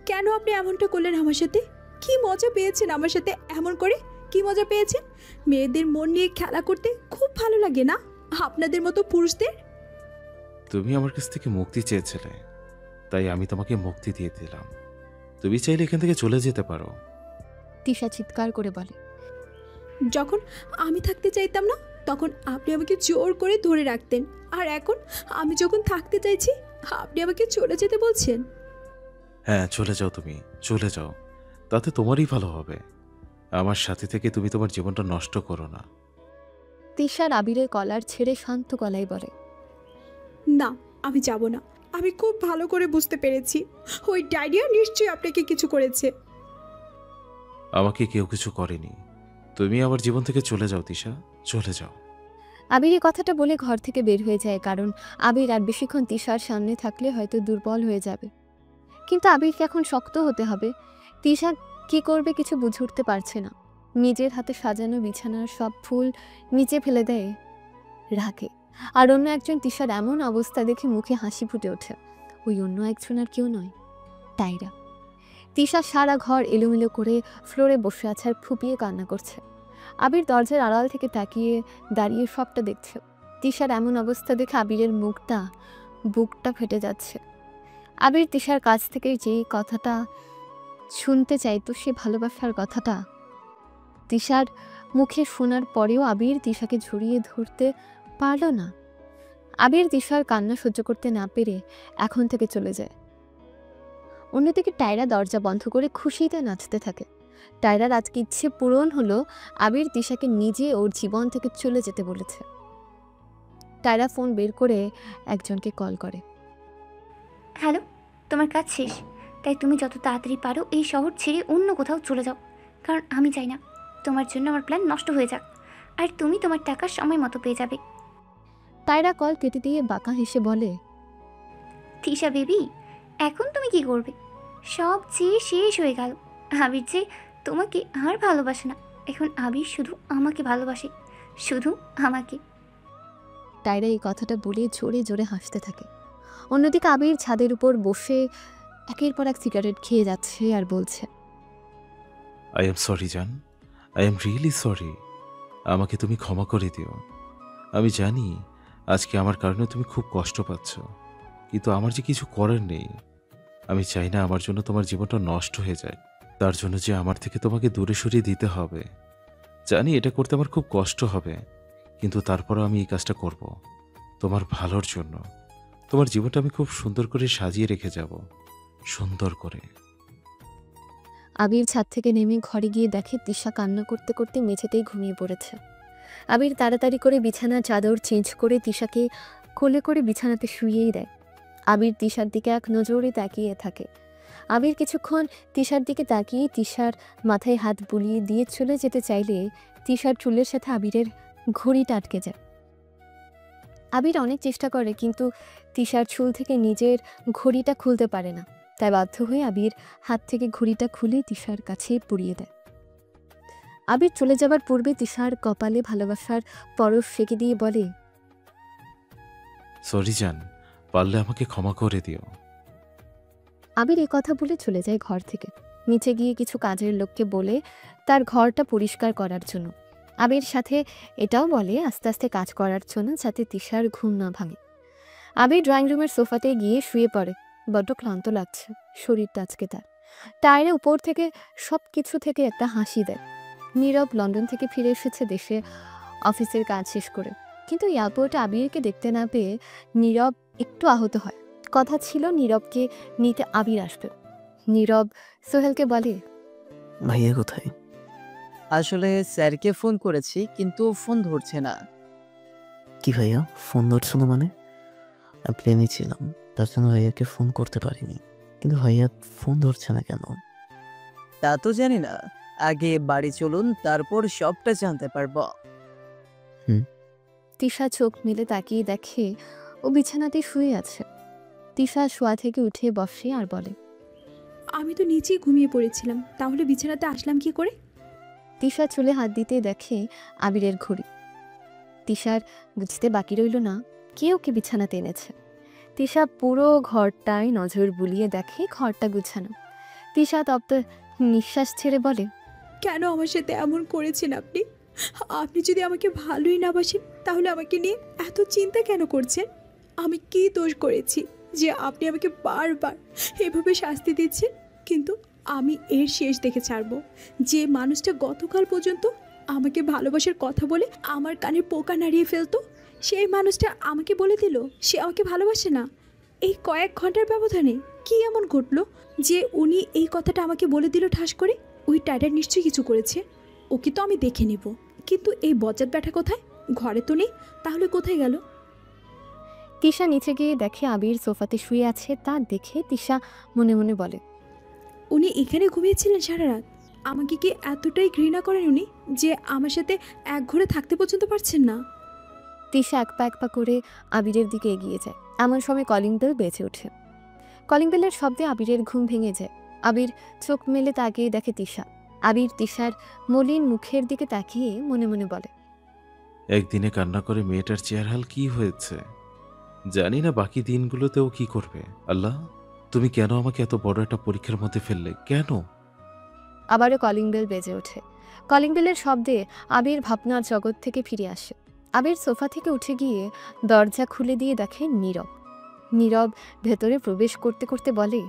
কেন আপনি এমনটা করলেন আমার সাথে? কি মজা পেয়েছেন আমার সাথে এমন করে? কি মজা পেয়েছেন? মেয়েদের মন নিয়ে খেলা করতে খুব ভালো লাগে না আপনাদের মতো পুরুষদের? তুমি আমার কাছ থেকে মুক্তি চেয়েছিলে, তাই আমি তোমাকে মুক্তি দিয়ে দিলাম। তুমি চাইলে এখান থেকে চলে যেতে পারো। তিশা চিৎকার করে বলে, যখন আমি থাকতে চাইতাম না তখন আপনি আমাকে জোর করে ধরে রাখতেন, আর এখন আমি যখন থাকতে চাইছি আপনি আমাকে চলে যেতে বলছেন। হ্যাঁ, চলে যাও, তুমি চলে যাও, তাতে তোমারই ভালো হবে। আমার সাথে থেকে তুমি তোমার জীবনটা নষ্ট করো না। তিশার আবিরের কলার ছেড়ে শান্ত গলায় বলে, না, আমি যাব না। আমি খুব ভালো করে বুঝতে পেরেছি ওই ডায়রিয়া নিশ্চয়ই আপনাকে কিছু করেছে। আমাকে কেউ কিছু করেনি। তুমি আমার জীবন থেকে চলে যাও তিশা, চলে যাও। আবির এই কথাটা বলে ঘর থেকে বের হয়ে যায়, কারণ আবির আর বেশিক্ষণ তিশার সামনে থাকলে হয়তো দুর্বল হয়ে যাবে। কিন্তু আবিরকে এখন শক্ত হতে হবে। তিশা কি করবে কিছু বুঝে উঠতে পারছে না। নিজের হাতে সাজানো বিছানার সব ফুল নিচে ফেলে দেয় রাগে। আর অন্য একজন তিশার এমন অবস্থা দেখে মুখে হাসি ফুটে ওঠে। ওই অন্য একজন আর কেউ নয়, টায়রা। তিশা সারা ঘর এলোমেলো করে ফ্লোরে বসে আছে আর ফুপিয়ে কান্না করছে। আবির দরজার আড়াল থেকে তাকিয়ে দাঁড়িয়ে সবটা দেখছে। তিশার এমন অবস্থা দেখে আবিরের বুকটা ফেটে যাচ্ছে। আবির তিশার কাছ থেকে যে কথাটা শুনতে চাইতো, সে ভালোবাসার কথাটা তিশার মুখে শোনার পরেও আবির তিশাকে জড়িয়ে ধরতে পারল না। আবির তিশার কান্না সহ্য করতে না পেরে এখন থেকে চলে যায়। অন্যদিকে টায়রা দরজা বন্ধ করে খুশিতে নাচতে থাকে। টায়রার আজকে ইচ্ছে পূরণ হলো, আবির তিশাকে নিজে ওর জীবন থেকে চলে যেতে বলেছে। টায়রা ফোন বের করে একজনকে কল করে। হ্যালো, তোমার কাজ শেষ, তাই তুমি যত তাড়াতাড়ি পারো এই শহর ছেড়ে অন্য কোথাও চলে যাও, কারণ আমি চাই না তোমার জন্য আমার প্ল্যান নষ্ট হয়ে যাক, আর তুমি তোমার টাকা সময় মতো পেয়ে যাবে। টায়রা কল কেটে দিয়ে বাঁকা হেসে বলে, তিশা বেবি, এখন তুমি কি করবে? সব চেয়ে শেষ হয়ে গেল। আবির যে তোমাকে আর ভালোবাসে না, এখন আবির শুধু আমাকে ভালোবাসে, শুধু আমাকে। টায়রা এই কথাটা বলে জোরে জোরে হাসতে থাকে। অন্যদিকে আবির ছাদের উপর বসে একের পর এক সিগারেট খেয়ে যাচ্ছে আর বলছে, আই এম সরি জান, আই এম রিয়েলি সরি। আমাকে তুমি ক্ষমা করে দিও। আমি জানি আজকে আমার কারণে তুমি খুব কষ্ট পাচ্ছ, কিন্তু আমার যে কিছু করার নেই। আমি চাই না আমার জন্য তোমার জীবনটা নষ্ট হয়ে যায়, তার জন্য যে আমার থেকে তোমাকে দূরে সরিয়ে দিতে হবে। জানি এটা করতে আমার খুব কষ্ট হবে, কিন্তু তারপরও আমি এই কাজটা করব তোমার ভালোর জন্য। তোমার জীবনটা আমি খুব সুন্দর করে সাজিয়ে রেখে যাব, সুন্দর করে। আবির ছাদ থেকে নেমে ঘরে গিয়ে দেখে তিশা কান্না করতে করতে মেঝেতেই ঘুমিয়ে পড়েছে। আবির তাড়াতাড়ি করে বিছানার চাদর চেঞ্জ করে তিশাকে কোলে করে বিছানাতে শুইয়েই দেয়। আবির তিশার দিকে এক নজরে তাকিয়ে থাকে। আবির কিছুক্ষণ তিশার দিকে তাকিয়ে তিশার মাথায় হাত বুলিয়ে দিয়ে চলে যেতে চাইলে তিশার চুলের সাথে আবিরের ঘড়িটা আটকে যায়। আবির অনেক চেষ্টা করে, কিন্তু তিশার চুল থেকে নিজের ঘড়িটা খুলতে পারে না। তাই বাধ্য হয়ে আবির হাত থেকে ঘড়িটা খুলে তিশার কাছে পরিয়ে দেয়। আবির চলে যাবার পূর্বে তিশার কপালে ভালোবাসার পরশ সেঁকে দিয়ে বলে, সরি জান, পারলে আমাকে ক্ষমা করে দিও। আবির এই কথা বলে চলে যায় ঘর থেকে। নিচে গিয়ে কিছু কাজের লোককে বলে তার ঘরটা পরিষ্কার করার জন্য। আবির সাথে এটাও বলে আস্তে আস্তে কাজ করার জন্য, যাতে তিশার ঘুম না ভাঙে। আবির ড্রয়িং রুমের সোফাতে গিয়ে শুয়ে পড়ে। বড্ড ক্লান্ত লাগছে শরীরটা আজকে তার। টায়ারে উপর থেকে সব কিছু থেকে একটা হাসি দেয়। নীরব লন্ডন থেকে ফিরে এসেছে দেশে অফিসের কাজ শেষ করে, কিন্তু এয়ারপোর্টে আবিরকে দেখতে না পেয়ে নীরব একটু আহত হয়। কথা ছিল নীরবকে নিতে আবির আসবে। নীরব সোহেলকে বলে, ভাইয়া কোথায়? আসলে স্যারকে ফোন করেছি, কিন্তু ফোন ধরছে না। কি ভাইয়া ফোন ধরছো না মানে? আমি প্লেনে ছিলাম, তার জন্য ভাইয়াকে ফোন করতে পারিনি। কিন্তু ভাইয়া ফোন ধরছে না কেন? তা তো জানি না, আগে বাড়ি চলুন, তারপর সবটা জানতে পারবো। তিশা চোখ মেলে তাকিয়ে দেখে ও বিছানাতে শুয়ে আছে। তিশা শোয়া থেকে উঠে বসে আর বলে, আমি তো নিচেই ঘুমিয়ে পড়েছিলাম, তাহলে বিছানাতে আসলাম কি করে? তিশা চুলে হাত দিতে দেখে আবিরের ঘড়ি। তিশার বুঝতে বাকি রইল না কে ওকে বিছানাতে এনেছে। তিশা পুরো ঘরটায় নজর বুলিয়ে দেখে ঘরটা গুছানো। তিশা তপ্ত নিঃশ্বাস ছেড়ে বলে, কেন আমার সাথে এমন করেছেন আপনি? আপনি যদি আমাকে ভালোই না বাসেন, তাহলে আমাকে নিয়ে এত চিন্তা কেন করছেন? আমি কি দোষ করেছি যে আপনি আমাকে বারবার এভাবে শাস্তি দিচ্ছেন? কিন্তু আমি এর শেষ দেখে ছাড়বো। যে মানুষটা গতকাল পর্যন্ত আমাকে ভালোবাসার কথা বলে আমার কানে পোকা নাড়িয়ে ফেলতো, সেই মানুষটা আমাকে বলে দিল সে আমাকে ভালোবাসে না। এই কয়েক ঘন্টার ব্যবধানে কি এমন ঘটলো যে উনি এই কথাটা আমাকে বলে দিল ঠাস করে? ওই টাইটার নিশ্চয়ই কিছু করেছে, ওকে তো আমি দেখে নেব। কিন্তু এই বজ্জাত ব্যাটা কোথায়? ঘরে তো নেই, তাহলে কোথায় গেল? তিশা নিচে গিয়ে দেখে আবির সোফাতে শুয়ে আছে। তা দেখে তিশা মনে মনে বলে, উনি এখানে ঘুমিয়েছিলেন সারা রাত? আমাকে কি এতটাই ঘৃণা করেন উনি যে আমার সাথে এক ঘরে থাকতে পর্যন্ত পারছেন না? তিশা এক পা করে আবিরের দিকে এগিয়ে যায়। এমন সময় কলিং বেল বেজে ওঠে। কলিং বেলের শব্দে আবিরের ঘুম ভেঙে যায়। আবির চোখ মেলে তাকিয়ে দেখে তিশা। আবির তিশার মলিন মুখের দিকে তাকিয়ে মনে মনে বলে, একদিনে কান্না করে মেয়েটার চেহারাল কি হয়েছে জানি না, বাকি দিনগুলোতেও কি করবে। আল্লাহ, তুমি কেন আমাকে এত বড় একটা পরীক্ষার মধ্যে ফেললে? কেন? আবারও কলিং বেল বেজে ওঠে। কলিং বেলের শব্দে আবির ভাবনার জগৎ থেকে ফিরে আসে। আবির সোফা থেকে উঠে গিয়ে দরজা খুলে দিয়ে দেখে নীরব। নীরব ভেতরে প্রবেশ করতে করতে বলে,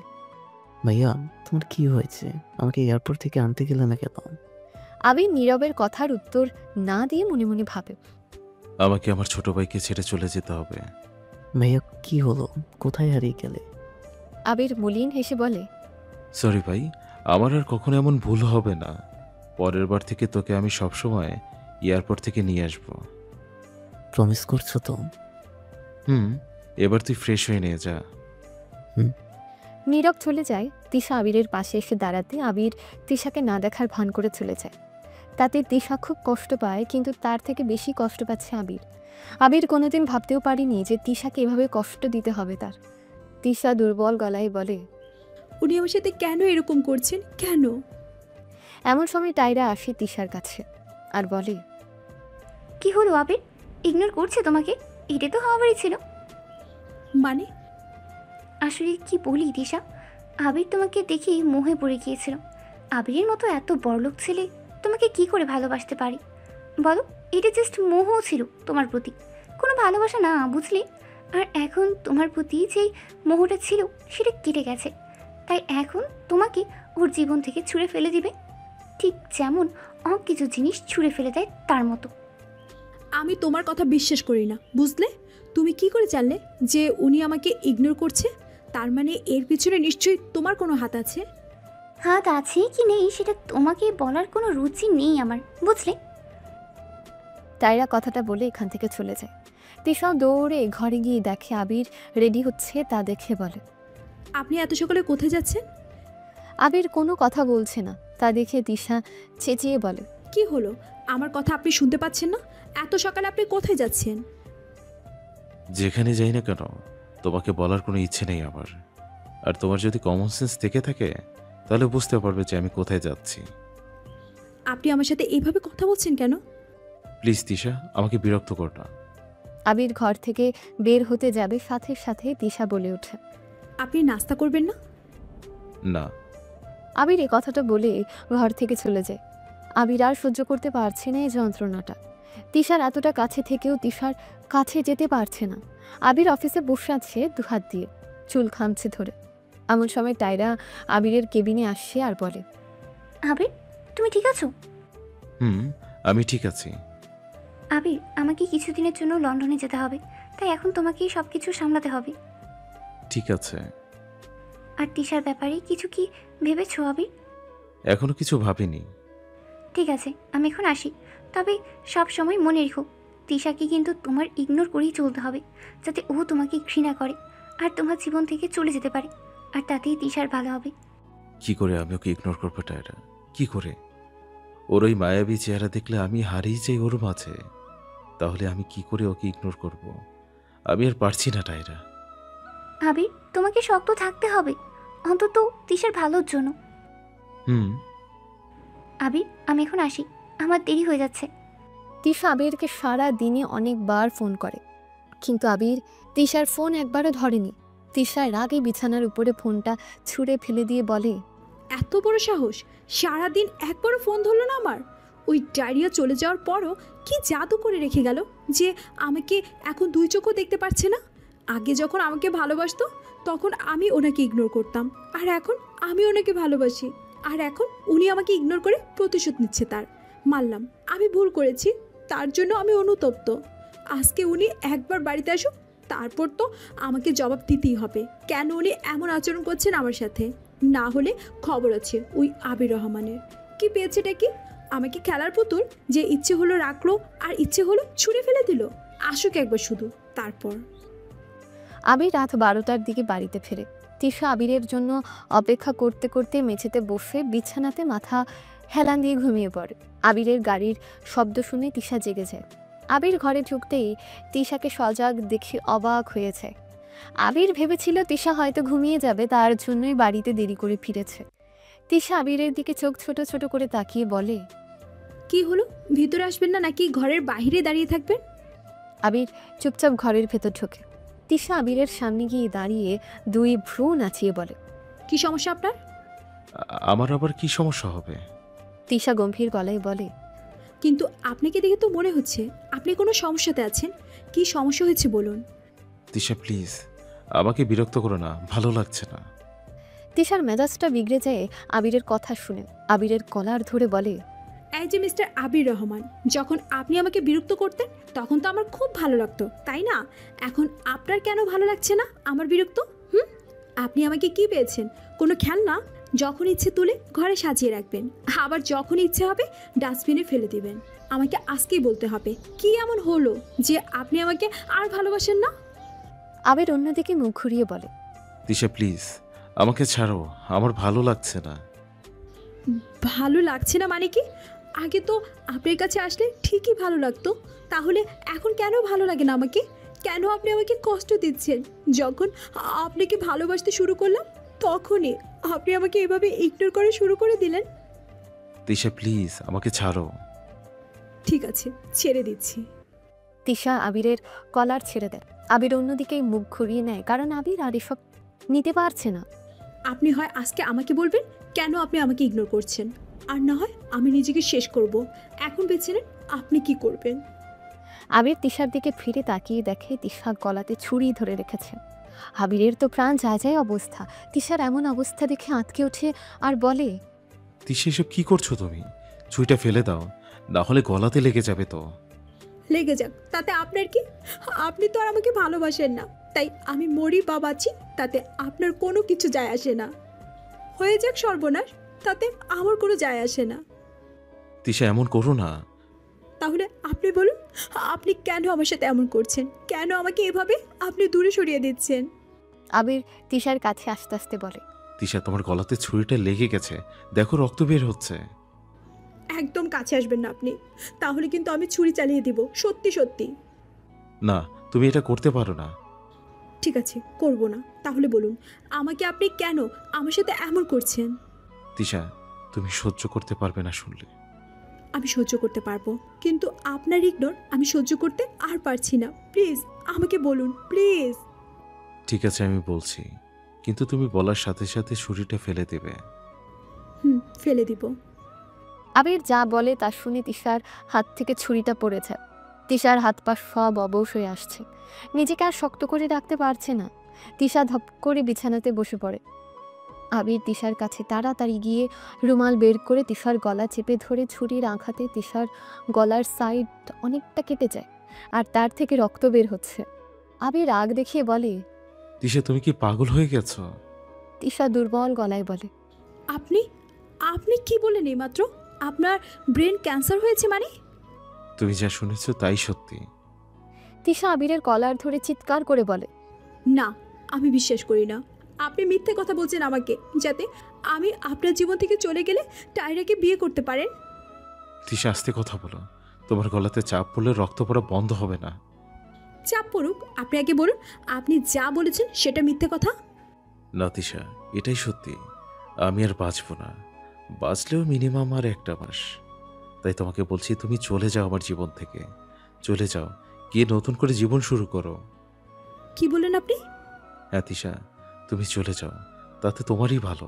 ভাইয়া তোমার কি হয়েছে? আমাকে এয়ারপোর্ট থেকে আনতে গেলে না কেন? আবির নীরবের কথার উত্তর না দিয়ে মনে মনে ভাবে, আমাকে আমার ছোট ভাইকে ছেড়ে চলে যেতে হবে। ভাইয়া কি হলো? কোথায় হারিয়ে গেলে? আবির মলিন হেসে বলে, সরি ভাই, আমার আর কখনো এমন ভুল হবে না। পরের বার থেকে তোকে আমি সবসময় এয়ারপোর্ট থেকে নিয়ে আসবো। প্রমিস করছো তো? হুম, এবার তুই ফ্রেশ হয়ে নিয়ে যা। নীরব চলে যায়। তিশা আবিরের পাশে এসে দাঁড়াতে আবির তিশাকে না দেখার ভান করে চলে যায়। তাতে তিশা খুব কষ্ট পায়, কিন্তু তার থেকে বেশি কষ্ট পাচ্ছে আবির। আবির কোনোদিন ভাবতেও পারেনি যে তিশাকে এভাবে কষ্ট দিতে হবে তার। তিশা দুর্বল গলায় বলে, উনি আমার সাথে কেন এরকম করছেন, কেন? এমন সময় টাইরা আসে তিশার কাছে আর বলে, কি হলো আবির? ইগনোর করছে তোমাকে? এটা তো হওয়ারই ছিল। মানে? আসলে কি বলি দিশা, আবির তোমাকে দেখেই মোহে পড়ে গিয়েছিল। আবিরের মতো এত বড়লোক ছেলে তোমাকে কি করে ভালোবাসতে পারে বলো? এটা জাস্ট মোহ ছিল তোমার প্রতি, কোনো ভালোবাসা না, বুঝলে? আর এখন তোমার প্রতি যেই মোহটা ছিল সেটা কেটে গেছে, তাই এখন তোমাকে ওর জীবন থেকে ছুঁড়ে ফেলে দিবে, ঠিক যেমন কিছু জিনিস ছুঁড়ে ফেলে দেয় তার মতো। আমি তোমার কথা বিশ্বাস করি না, বুঝলে? তুমি কি করে জানলে যে উনি আমাকে ইগনোর করছে? তার মানে এর পিছনে নিশ্চয়ই তোমার কোনো হাত আছে। হাত আছে কি নেই সেটা তোমাকে বলার কোনো রুচি নেই আমার, বুঝলে? টাইরা কথাটা বলে এখান থেকে চলে যায়। তিশা দৌড়ে ঘরে গিয়ে দেখে আবির রেডি হচ্ছে, তা দেখে বলে, আপনি এত সকালে কোথায় যাচ্ছেন? আবির কোনো কথা বলছে না, তা দেখে তিশা চেঁচিয়ে বলে, কি হলো? আমার কথা আপনি শুনতে পাচ্ছেন না? এত সকালে আপনি কোথায় যাচ্ছেন? যেখানে যাই না কেন তোমাকে বলার কোনো ইচ্ছে নেই আমার। আর তোমার যদি কমন সেন্স থেকে থাকে তাহলে বুঝতে পারবে যে আমি কোথায় যাচ্ছি। আপনি আমার সাথে এইভাবে কথা বলছেন কেন? প্লিজ তিশা, আমাকে বিরক্ত কর না। আবির ঘর থেকে বের হতে যাবে, সাথে সাথে তিশা বলে ওঠে, আপনি নাস্তা করবেন না? না। আবির এই কথাটা বলে ঘর থেকে চলে যায়। আবির আর সহ্য করতে পারছে না এই যন্ত্রণাটা। তিশার এতটা কাছে থেকেও তিশার কাছে যেতে পারছে না। আবির অফিসে বসে আছে দুহাত দিয়ে, চুল খামছে ধরে। এমন সময় টাইরা আবিরের কেবিনে আসে আর বলে, আবির, তুমি ঠিক আছো? হুম, আমি ঠিক আছি। আবির, আমাকে কিছুদিনের জন্য লন্ডনে যেতে হবে, তাই এখন তোমাকেই সব কিছু সামলাতে হবে। ঠিক আছে। আর তিশার ব্যাপারে কিছু কি ভেবেছো আবির? এখনো কিছু ভাবিনি। ঠিক আছে, আমি এখন আসি। তবে সব সময় মনে রেখো, তিশাকে কিন্তু তোমার ইগনোর করেই চলতে হবে, যাতে ও তোমাকে ঘৃণা করে আর তোমার জীবন থেকে চলে যেতে পারে, আর তাতেই তিশার ভালো হবে। কি করে আমি ওকে ইগনোর করবো টায়রা? কি করে? ওর ওই মায়াবী চেহারা দেখলে আমি হারিয়ে যাই ওর মাঝে। তাহলে আমি কি করে ওকে ইগনোর করব? আমি আর পারছি না টায়রা। আবির, তোমাকে শক্ত থাকতে হবে, অন্তত তিশার ভালোর জন্য। হুম। আবির, আমি এখন আসি, আমার দেরি হয়ে যাচ্ছে। তিশা আবিরকে সারা দিনে অনেকবার ফোন করে, কিন্তু আবির তিশার ফোন একবারও ধরেনি। তিশা রাগে বিছানার উপরে ফোনটা ছুঁড়ে ফেলে দিয়ে বলে, এত বড় সাহস! সারাদিন একবারও ফোন ধরলো না আমার। ওই ডায়রিয়া চলে যাওয়ার পরও কি জাদু করে রেখে গেল যে আমাকে এখন দুই চোখও দেখতে পারছে না। আগে যখন আমাকে ভালোবাসতো তখন আমি ওনাকে ইগনোর করতাম, আর এখন আমি ওনাকে ভালোবাসি, আর এখন উনি আমাকে ইগনোর করে প্রতিশোধ নিচ্ছে তার। মানলাম আমি ভুল করেছি, তার জন্য আমি অনুতপ্ত। আজকে উনি একবার বাড়িতে আসুক, তারপর তো আমাকে জবাব দিতেই হবে কেন উনি এমন আচরণ করছেন আমার সাথে। না হলে খবর আছে ওই আবির রহমানের। কি পেয়েছেটা কি? আমাকে খেলার পুতুল, যে ইচ্ছে হলো রাখলো আর ইচ্ছে হলো ছুঁড়ে ফেলে দিল। আসুক একবার শুধু, তারপর। আবির রাত 12টার দিকে বাড়িতে ফেরে। তিশা আবিরের জন্য অপেক্ষা করতে করতে মেঝেতে বসে বিছানাতে মাথা হেলান দিয়ে ঘুমিয়ে পড়ে। আবিরের গাড়ির শব্দ শুনে তিশা জেগে যায়। আবির ঘরে ঢুকতেই তিশাকে সজাগ দেখে অবাক হয়ে যায়। আবির ভেবেছিল তিশা হয়তো ঘুমিয়ে যাবে, তার জন্যই বাড়িতে দেরি করে ফিরেছে। তিশা আবিরের দিকে চোখ ছোট ছোট করে তাকিয়ে বলে, কি হলো? ভিতরে আসবেন না নাকি ঘরের বাইরে দাঁড়িয়ে থাকবেন? আবির চুপচাপ ঘরের ভেতর ঢোকে। তিশা আবিরের সামনে গিয়ে দাঁড়িয়ে দুই ভ্রু নাচিয়ে বলে, কি সমস্যা আপনার? আমার আবার কি সমস্যা হবে? তিশা গম্ভীর গলায় বলে, কিন্তু আপনাকে দেখে তো মনে হচ্ছে আপনি কোনো সমস্যাতে আছেন। কি সমস্যা হয়েছে বলুন। তিশা প্লিজ, আমাকে বিরক্ত করো না, ভালো লাগছে না। তিশার মেজাজটা বিগড়ে যায় আবিরের কথা শুনে। আবিরের কলার ধরে বলে, এই যে মিস্টার আবির রহমান, যখন আপনি আমাকে বিরক্ত করতেন তখন তো আমার খুব ভালো লাগতো, তাই না? এখন আপনার কেন ভালো লাগছে না আমার বিরক্ত? আপনি আমাকে কি পেয়েছেন? কোনো খেলনা? যখন ইচ্ছে তুলে ঘরে সাজিয়ে রাখবেন, আবার যখন ইচ্ছে হবে ডাস্টবিনে ফেলে দিবেন। আমাকে আজকেই বলতে হবে কি এমন হলো যে আপনি আমাকে আর ভালোবাসেন না? আবির অন্যদিকে মুখ ঘুরিয়ে বলে, তিশা প্লিজ আমাকে ছাড়ো, আমার ভালো লাগছে না। ভালো লাগছে না মানে কি? আগে তো আপনার কাছে আসলে ঠিকই ভালো লাগতো, তাহলে এখন কেন ভালো লাগে না আমাকে? কেন আপনি আমাকে কষ্ট দিচ্ছেন? যখন আপনাকে ভালোবাসতে শুরু করলাম তখনই আপনি আমাকে এভাবে ইগনোর করা শুরু করে দিলেন। তিশা প্লিজ আমাকে ছাড়ো। ঠিক আছে, ছেড়ে দিচ্ছি। তিশা আবিরের কলার ছেড়ে দেয়। আবির অন্যদিকেই মুখ ঘুরিয়ে নেয়, কারণ আবির আর এসব নিতে পারছে না। আপনি হয় আজকে আমাকে বলবেন কেন আপনি আমাকে ইগনোর করছেন, আর না হয় আমি নিজেকে শেষ করব। এখন বেছে নেন আপনি কি করবেন। আবির তিশার দিকে ফিরে তাকিয়ে দেখে তিশা গলাতে ছুরি ধরে রেখেছে। আবিরের তো প্রাণ যায় যায় অবস্থা। তিশার এমন অবস্থা দেখে আঁতকে ওঠে আর বলে, তিশা এসব কি করছো তুমি? ছুরিটা ফেলে দাও, না হলে গলাতে লেগে যাবে তো। লেগে যাক, তাতে আপনার কি? আপনি তো আর আমাকে ভালোবাসেন না, তাই আমি মরি বা বাঁচি তাতে আপনার কোনো কিছু যায় আসে না। হয়ে যাক সর্বনাশ, তাতে আমার কোনো যায় আসে না। তিশা এমন করো না। তাহলে আপনি বলুন, আপনি কেন আমার সাথে এমন করছেন? কেন আমাকে এভাবে আপনি দূরে সরিয়ে দিচ্ছেন? আবির তিশার কাছে আস্তে আস্তে বলে, তিশা তোমার গলাতে ছুরিটা লেগে গেছে, দেখো রক্ত বের হচ্ছে। একদম কাছে আসবেন না আপনি, তাহলে কিন্তু আমি ছুরি চালিয়ে দিব, সত্যি সত্যি। না, তুমি এটা করতে পারো না। ঠিক আছে, করব না। তাহলে বলুন আমাকে আপনি কেন আমার সাথে এমন করছেন? তিশা তুমি সহ্য করতে পারবে না শুনলে। আমি সহ্য করতে পারবো, কিন্তু আপনার ইগনোর আমি সহ্য করতে আর পারছি না। প্লিজ আমাকে বলুন, প্লিজ। ঠিক আছে আমি বলছি, কিন্তু তুমি বলার সাথে সাথে ছুরিটা ফেলে দেবে। ফেলে দিব। আবির যা বলে তা শুনে তিশার হাত থেকে ছুরিটা পড়ে যায়। তিশার হাত পা সব অবশ হয়ে আসছে, নিজেকে আর শক্ত করে রাখতে পারছে না। তিশা ধপ করে বিছানাতে বসে পড়ে। আবির তিশার কাছে তাড়াতাড়ি গিয়ে রুমাল বের করে তিশার গলা চেপে ধরে ছুরির আঘাতে তিশার গলার সাইড অনেকটা কেটে যায়, আর তার থেকে রক্ত বের হচ্ছে। আবির রাগ দেখিয়ে বলে, তিশা তুমি কি পাগল হয়ে গেছো? তিশা দুর্বল গলায় বলে, আপনি আপনি কি বলেন এইমাত্র? আপনার ব্রেন ক্যান্সার হয়েছে মানে? তুমি যা শুনেছো তাই সত্যি। তিশা আবিরের কলার ধরে চিৎকার করে বলে, না, আমি বিশ্বাস করি না। আপনি মিথ্যে কথা বলছেন আমাকে, যাতে আমি আপনার জীবন থেকে চলে গেলে টায়রাকে বিয়ে করতে পারেন। তিশা আস্তে কথা বলো, তোমার গলাতে চাপ পড়লে রক্ত পড়া বন্ধ হবে না। চাপ পড়ুক, আপনি আগে বলুন আপনি যা বলেছেন সেটা মিথ্যে কথা। না তিশা, এটাই সত্যি। আমি আর বাঁচবো না, বাঁচলেও মিনিমাম আর একটা মাস। তাই তোমাকে বলছি তুমি চলে যাও আমার জীবন থেকে, চলে যাও, গিয়ে নতুন করে জীবন শুরু করো। কি বলেন আপনি? হ্যাঁ তিশা, তুমি চলে যাও, তাতে তোমারই ভালো।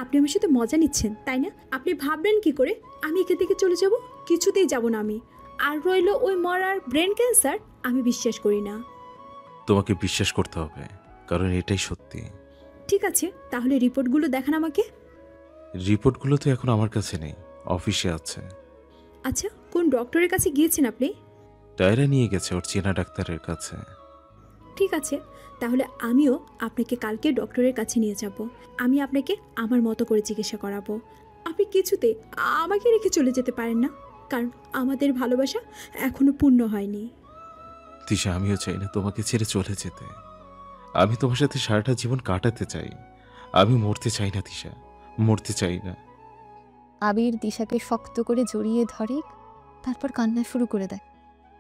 আপনি আমার সাথে মজা নিচ্ছেন তাই না? আপনি ভাববেন কি করে আমি এখান থেকে চলে যাব? কিছুতেই যাব না আমি। আর রইল ওই মরার ব্রেন ক্যান্সার, আমি বিশ্বাস করি না। তোমাকে বিশ্বাস করতে হবে, কারণ এটাই সত্যি। ঠিক আছে, তাহলে রিপোর্টগুলো দেখান আমাকে। রিপোর্টগুলো তো এখন আমার কাছে নেই, অফিসে আছে। আচ্ছা, কোন ডক্টরের কাছে গিয়েছেন আপনি? টায়রা নিয়ে গেছে ওর চেনা ডাক্তারের কাছে। ঠিক আছে, তাহলে আমিও আপনাকে কালকে ডক্টরের কাছে নিয়ে যাব। আমি আপনাকে আমার মতো করে চিকিৎসা করাবো। আপনি কিছুতে আমাকে রেখে চলে যেতে পারেন না, কারণ আমাদের ভালোবাসা এখনো পূর্ণ হয়নি। তিশা আমিও চাই না তোমাকে ছেড়ে চলে যেতে। আমি তোমার সাথে সারাটা জীবন কাটাতে চাই। আমি মরতে চাই না তিশা, মরতে চাই না। আবির তিশাকে শক্ত করে জড়িয়ে ধরে, তারপর কান্না শুরু করে দেয়।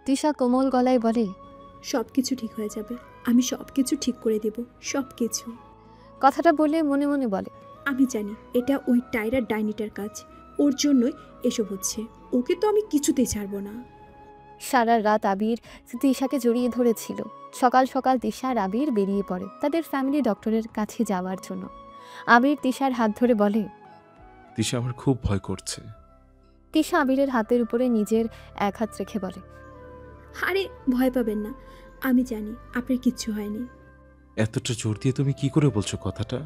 তিশা কোমল গলায় বলে, সব কিছু ঠিক হয়ে যাবে, আমি সব কিছু ঠিক করে দেব, সব কিছু। কথাটা বলে মনে মনে বলে, আমি জানি এটা ওই টায়রার ডাইনিটার কাজ, ওর জন্যই এসব হচ্ছে। ওকে তো আমি কিছুতেই ছাড়বো না। সারা রাত আবির তিশাকে জড়িয়ে ধরেছিল। সকাল সকাল তিশা আর আবির বেরিয়ে পড়ে তাদের ফ্যামিলি ডক্টরের কাছে যাওয়ার জন্য। আবির তিশার হাত ধরে বলে, তিশা আমার খুব ভয় করছে। তিশা আবিরের হাতের উপরে নিজের এক হাত রেখে বলে, আরে ভয় পাবেন না, আমি জানি আপনার কিচ্ছু হয়নি। এতটা জোর দিয়ে তুমি কি করে বলছো কথাটা?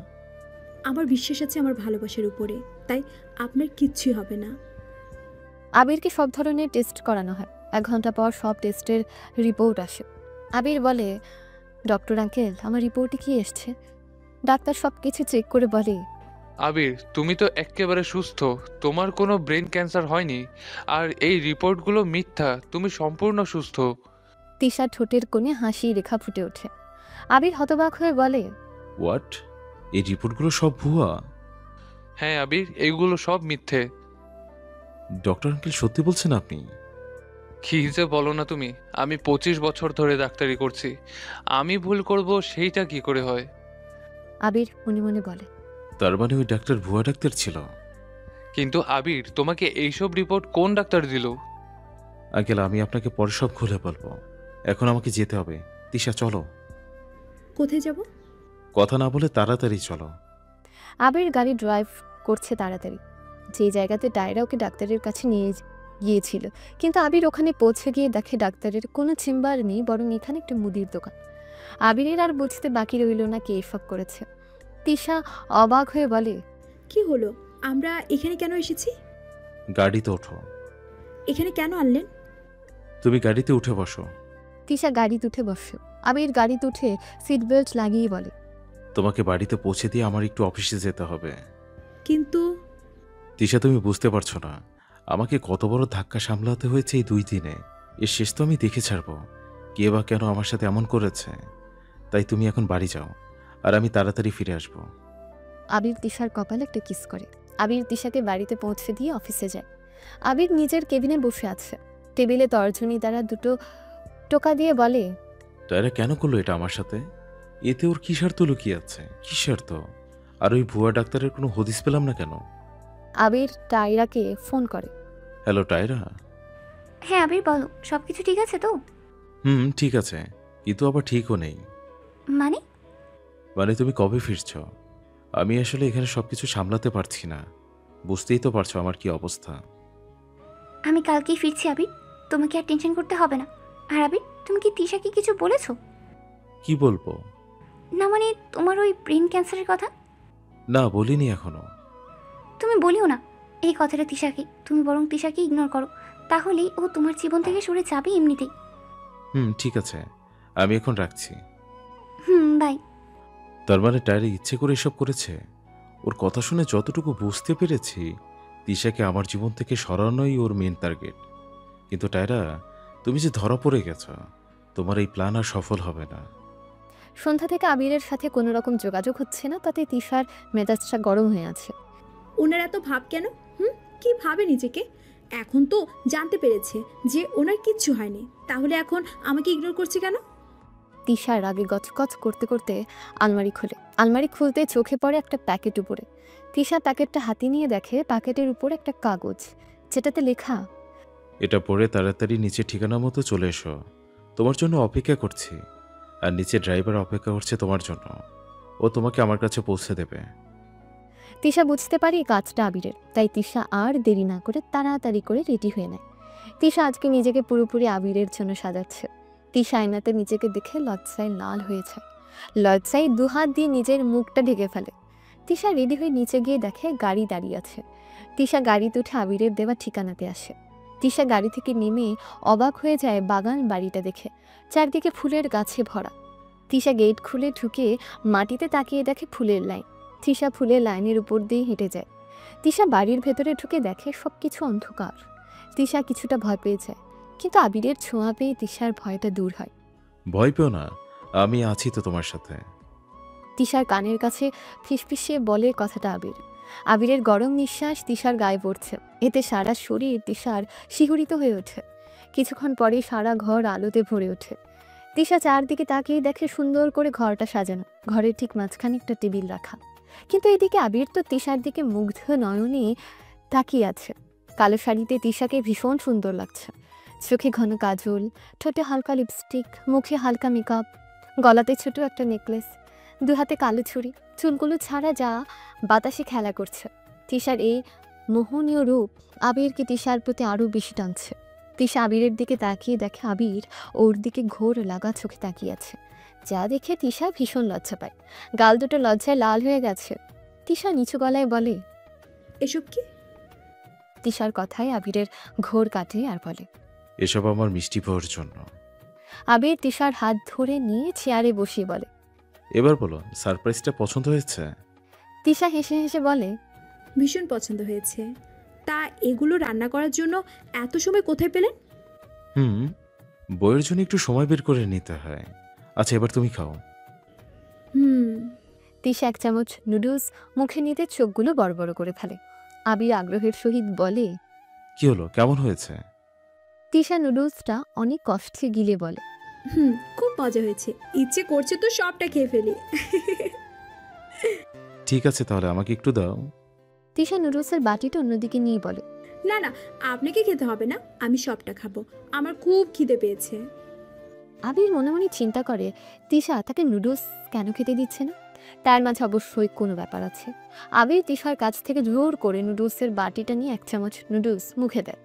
আমার বিশ্বাস আছে আমার ভালোবাসার উপরে, তাই আপনার কিচ্ছুই হবে না। আবিরকে সব ধরনের টেস্ট করানো হয়। 1 ঘন্টা পর সব টেস্টের রিপোর্ট আসে। আবির বলে, ডক্টর আঙ্কেল, আমার রিপোর্টে কি এসছে? ডাক্তার সব কিছু চেক করে বলে, আবির, তুমি তো এক্কেবারে সুস্থ, তোমার কোনো ব্রেন ক্যান্সার হয়নি। আর এই রিপোর্টগুলো মিথ্যা, তুমি সম্পূর্ণ সুস্থ। তিশা ঠোঁটের কোণে হাসি রেখা ফুটে ওঠে। আবির হতবাক হয়ে বলে, হোয়াট? এই রিপোর্টগুলো সব ভুয়া? হ্যাঁ আবির, এইগুলো সব মিথ্যে। ডক্টর আঙ্কেল সত্যি বলছেন আপনি? কি যে বলো না তুমি, আমি 25 বছর ধরে ডাক্তারি করছি, আমি ভুল করব সেইটা কি করে হয়? আবির মনে মনে বলে, তার মানে ওই ডাক্তার ভুয়া ডাক্তার ছিল? কিন্তু আবির, তোমাকে এইসব রিপোর্ট কোন ডাক্তার দিল? আঙ্কেল, আমি আপনাকে পরে সব খুলে বলবো। এখন আমাকে যেতে হবে। তিশা, চলো। কোথায় যাব? কথা না বলে তাড়াতাড়ি চলো। আবির গাড়ি ড্রাইভ করছে তাড়াতাড়ি, যে জায়গাতে ডায়রা ওকে ডাক্তারের কাছে নিয়ে গিয়েছিল। কিন্তু আবির ওখানে পৌঁছে গিয়ে দেখে ডাক্তারের কোনো চেম্বার নেই, বরং এখানে একটা মুদির দোকান। আবিরের আর বুঝতে বাকি রইল না কে এসব করেছে। তিশা অবাক হয়ে বলে, কি হলো? আমরা এখানে কেন এসেছি? গাড়িতে ওঠো। এখানে কেন আনলেন? তুমি গাড়িতে উঠে বসো। তিশা গাড়িতে উঠে বসে। আবির গাড়িতে উঠে সিট বেল্ট লাগিয়ে বলে, তোমাকে বাড়িতে পৌঁছে দিয়ে আমার একটু অফিসে যেতে হবে। কিন্তু তিশা, তুমি বুঝতে পারছো না আমাকে কত বড় ধাক্কা সামলাতে হয়েছে এই 2 দিনে। এর শেষ তো আমি দেখে ছাড়বো কে বা কেন আমার সাথে এমন করেছে। তাই তুমি এখন বাড়ি যাও, আর আমি তাড়াতাড়ি ফিরে আসবো। আবির তিশার কপালে একটা কিস করে। আবির তিশাকে বাড়িতে পৌঁছে দিয়ে অফিসে যায়। আবির নিজের কেবিনে বসে আছে। টেবিলে তর্জনী দ্বারা 2টো টোকা দিয়ে বলে, তাইরা কেন করলো এটা আমার সাথে? এতে ওর কি স্বার্থ লুকিয়ে আছে? কি স্বার্থ? আর ওই ভুয়া ডাক্তারের কোনো হদিস পেলাম না কেন? আবির টায়রাকে ফোন করে। Hello tiara. হ্যাঁ আবির, বলো, সব কিছু ঠিক আছে তো? ঠিক আছে, কিন্তু আবার ঠিকও নেই। মানে? মানে তুমি কবে ফিরছ? আমি আসলে এখানে সবকিছু সামলাতে পারছি না। বুঝতেই তো পারছো আমার কি অবস্থা। আমি কালকেই ফিরছি আবির, তোমাকে আর টেনশন করতে হবে না। আর আবির, তুমি কি তিশাকে কিছু বলেছো? কি বলবো? না মানে তোমার ওই ব্রেন ক্যান্সারের কথা। না, বলিনি এখনো। তুমি বলিও না এই কথাটা তিশাকে, তুমি বরং তিশাকে ইগনোর করো, তাহলেই ও তোমার জীবন থেকে সরে যাবে এমনিতেই। ঠিক আছে, আমি এখন রাখছি। বাই। তার মানে টায়রা ইচ্ছে করে এসব করেছে? ওর কথা শুনে যতটুকু বুঝতে পেরেছি, তিশাকে আমার জীবন থেকে সরানোই ওর মেন টার্গেট। কিন্তু টায়রা, তুমি যে ধরা পড়ে গেছ, তোমার এই প্ল্যান আর সফল হবে না। সন্ধ্যা থেকে আবিরের সাথে কোনো রকম যোগাযোগ হচ্ছে না, তাতে তিশার মেজাজটা গরম হয়ে আছে। ওনার এত ভাব কেন? কি ভাবে নিজেকে? এখন তো জানতে পেরেছে যে ওনার কিচ্ছু হয়নি, তাহলে এখন আমাকে ইগনোর করছে কেন? তিশার রাগে গচগচ করতে করতে আলমারি খোলে। আলমারি খুলতে চোখে পড়ে একটা প্যাকেট উপরে। তিশা প্যাকেটটা হাতে নিয়ে দেখে প্যাকেটের উপর একটা কাগজ, যেটাতে লেখা, এটা পড়ে তাড়াতাড়ি নিচে ঠিকানা মতো চলে এসো। তোমার জন্য অপেক্ষা করছি। আর নিচে ড্রাইভার অপেক্ষা করছে তোমার জন্য। ও তোমাকে আমার কাছে পৌঁছে দেবে। তিশা বুঝতে পারে এই কাজটা আবিরের, তাই তিশা আর দেরি না করে তাড়াতাড়ি করে রেডি হয়ে নেয়। তিশা আজকে নিজেকে পুরোপুরি আবিরের জন্য সাজাচ্ছে। তিশা আয়নাতে নিজেকে দেখে লজ্জায় লাল হয়ে যায়। লজ্জায় 2 হাত দিয়ে নিজের মুখটা ঢেকে ফেলে। তিশা রেডি হয়ে নিচে গিয়ে দেখে গাড়ি দাঁড়িয়ে আছে। তিশা গাড়িতে উঠে আবিরের দেওয়া ঠিকানাতে আসে। তিশা গাড়ি থেকে নেমে অবাক হয়ে যায় বাগান বাড়িটা দেখে, চারদিকে ফুলের গাছে ভরা। তিশা গেট খুলে ঢুকে মাটিতে তাকিয়ে দেখে ফুলের লাইন। তিশা ফুলের লাইনের উপর দিয়ে হেঁটে যায়। তিশা বাড়ির ভেতরে ঢুকে দেখে সবকিছু অন্ধকার। তিশা কিছুটা ভয় পেয়ে যায়, কিন্তু আবিরের ছোঁয়া পেয়ে তিশার ভয়টা দূর হয়। ভয় পেও না, আমি আছি তো তোমার সাথে। তিশার কানের কাছে ফিসফিসিয়ে বলে কথাটা আবির। আবিরের গরম নিঃশ্বাস তিশার গায়ে পড়ছে, এতে সারা শরীর তিশার শিহরিত হয়ে ওঠে। কিছুক্ষণ পরে সারা ঘর আলোতে ভরে ওঠে। তিশা চারদিকে তাকিয়ে দেখে সুন্দর করে ঘরটা সাজানো, ঘরের ঠিক মাঝখানে একটা টেবিল রাখা। কিন্তু এদিকে আবির তো তিশার দিকে মুগ্ধ নয়নে তাকিয়ে আছে। কালো শাড়িতে তিশাকে ভীষণ সুন্দর লাগছে। চোখে ঘন কাজল, ঠোঁটে হালকা লিপস্টিক, মুখে হালকা মেকআপ, গলাতে ছোট একটা নেকলেস, 2 হাতে কালো ছুরি, চুলগুলো ছাড়া যা বাতাসে খেলা করছে। তিশার এই মোহনীয় রূপ আবিরকে তিশার প্রতি আরও বেশি টানছে। তিশা আবিরের দিকে তাকিয়ে দেখে আবির ওর দিকে ঘোর লাগা চোখে তাকিয়ে আছে, যা দেখে তিশা ভীষণ লজ্জা পায়। গাল দুটো লজ্জায় লাল হয়ে গেছে। তিশা নিচু গলায় বলে, এসব কি? তিশার কথায় আবিরের ঘোর কাটে আর বলে, এসব আমার মিষ্টি পাওয়ার জন্য। আবির তিশার হাত ধরে নিয়ে চেয়ারে বসিয়ে বলে। এবার বলো, সারপ্রাইজটা পছন্দ হয়েছে? তিশা হেসে হেসে বলে, ভীষণ পছন্দ হয়েছে। তা এগুলো রান্না করার জন্য এত সময় কোথায় পেলেন? বইয়ের জন্য একটু সময় বের করে নিতে হয়। আচ্ছা, এবার তুমি খাও। তিশা 1 চামচ নুডলস মুখে নিতে চোখগুলো বড় বড় করে ফেলে। আবির আগ্রহের সহিত বলে, কি হলো, কেমন হয়েছে? তিশা নুডলসটা অনেক কষ্টে গিলে বলে, খুব মজা হয়েছে। ইচ্ছে করছে তো সবটা খেয়ে ফেলি। ঠিক আছে, তাহলে আমাকে একটু দাও। তিশা নুডলসের বাটিটা অন্যদিকে নিয়ে বলে, না না, আপনাকে খেতে হবে না, আমি সবটা খাবো। আমার খুব খিদে পেয়েছে। আবির মনে মনে চিন্তা করে তিশা তাকে নুডলস কেন খেতে দিচ্ছে না। তার মাঝে অবশ্যই কোনো ব্যাপার আছে। আবির তিশার কাছ থেকে জোর করে নুডলসের বাটিটা নিয়ে 1 চামচ নুডলস মুখে দেয়।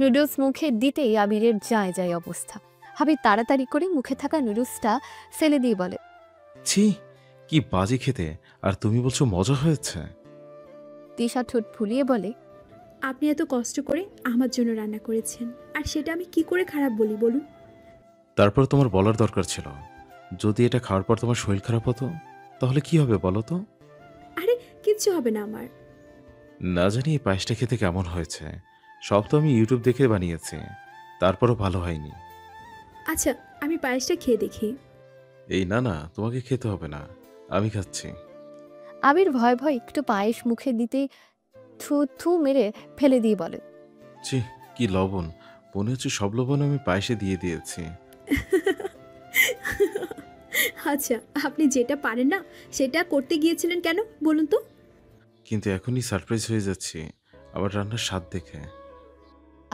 নুডলস মুখে দিতেই আবিরের যায় যায় অবস্থা। আবির তাড়াতাড়ি করে মুখে থাকা নুডলসটা ফেলে দিয়ে বলে, ছি, কি বাজে খেতে। আর তুমি বলছো মজা হয়েছে? তিশা ঠোঁট ফুলিয়ে বলে, আপনি এত কষ্ট করে আমার জন্য রান্না করেছেন, আর সেটা আমি কি করে খারাপ বলি বলুন? তারপর তোমার বলার দরকার ছিল। যদি এটা খাওয়ার পর তোমার শরীর খারাপ হতো তাহলে কি হবে বলো তো? আরে কিচ্ছু হবে না আমার। না জানি এই পায়েসটা খেতে কেমন হয়েছে। সব তো আমি ইউটিউব দেখে বানিয়েছি, তারপরও ভালো হয়নি। আচ্ছা, আমি পায়েসটা খেয়ে দেখি। এই না না, তোমাকে খেতে হবে না, আমি খাচ্ছি। আবির ভয় ভয় একটু পায়েস মুখে দিতেই থু থু মেরে ফেলে দিয়ে বলে, ছি, কি লবণ। মনে হচ্ছে সব লবণ আমি পায়েসে দিয়ে দিয়েছি। আচ্ছা, আপনি যেটা পারেন না সেটা করতে গিয়েছিলেন কেন বলুন তো? কিন্তু এখনই সারপ্রাইজ হয়ে যাচ্ছি আবার রান্নার স্বাদ দেখে।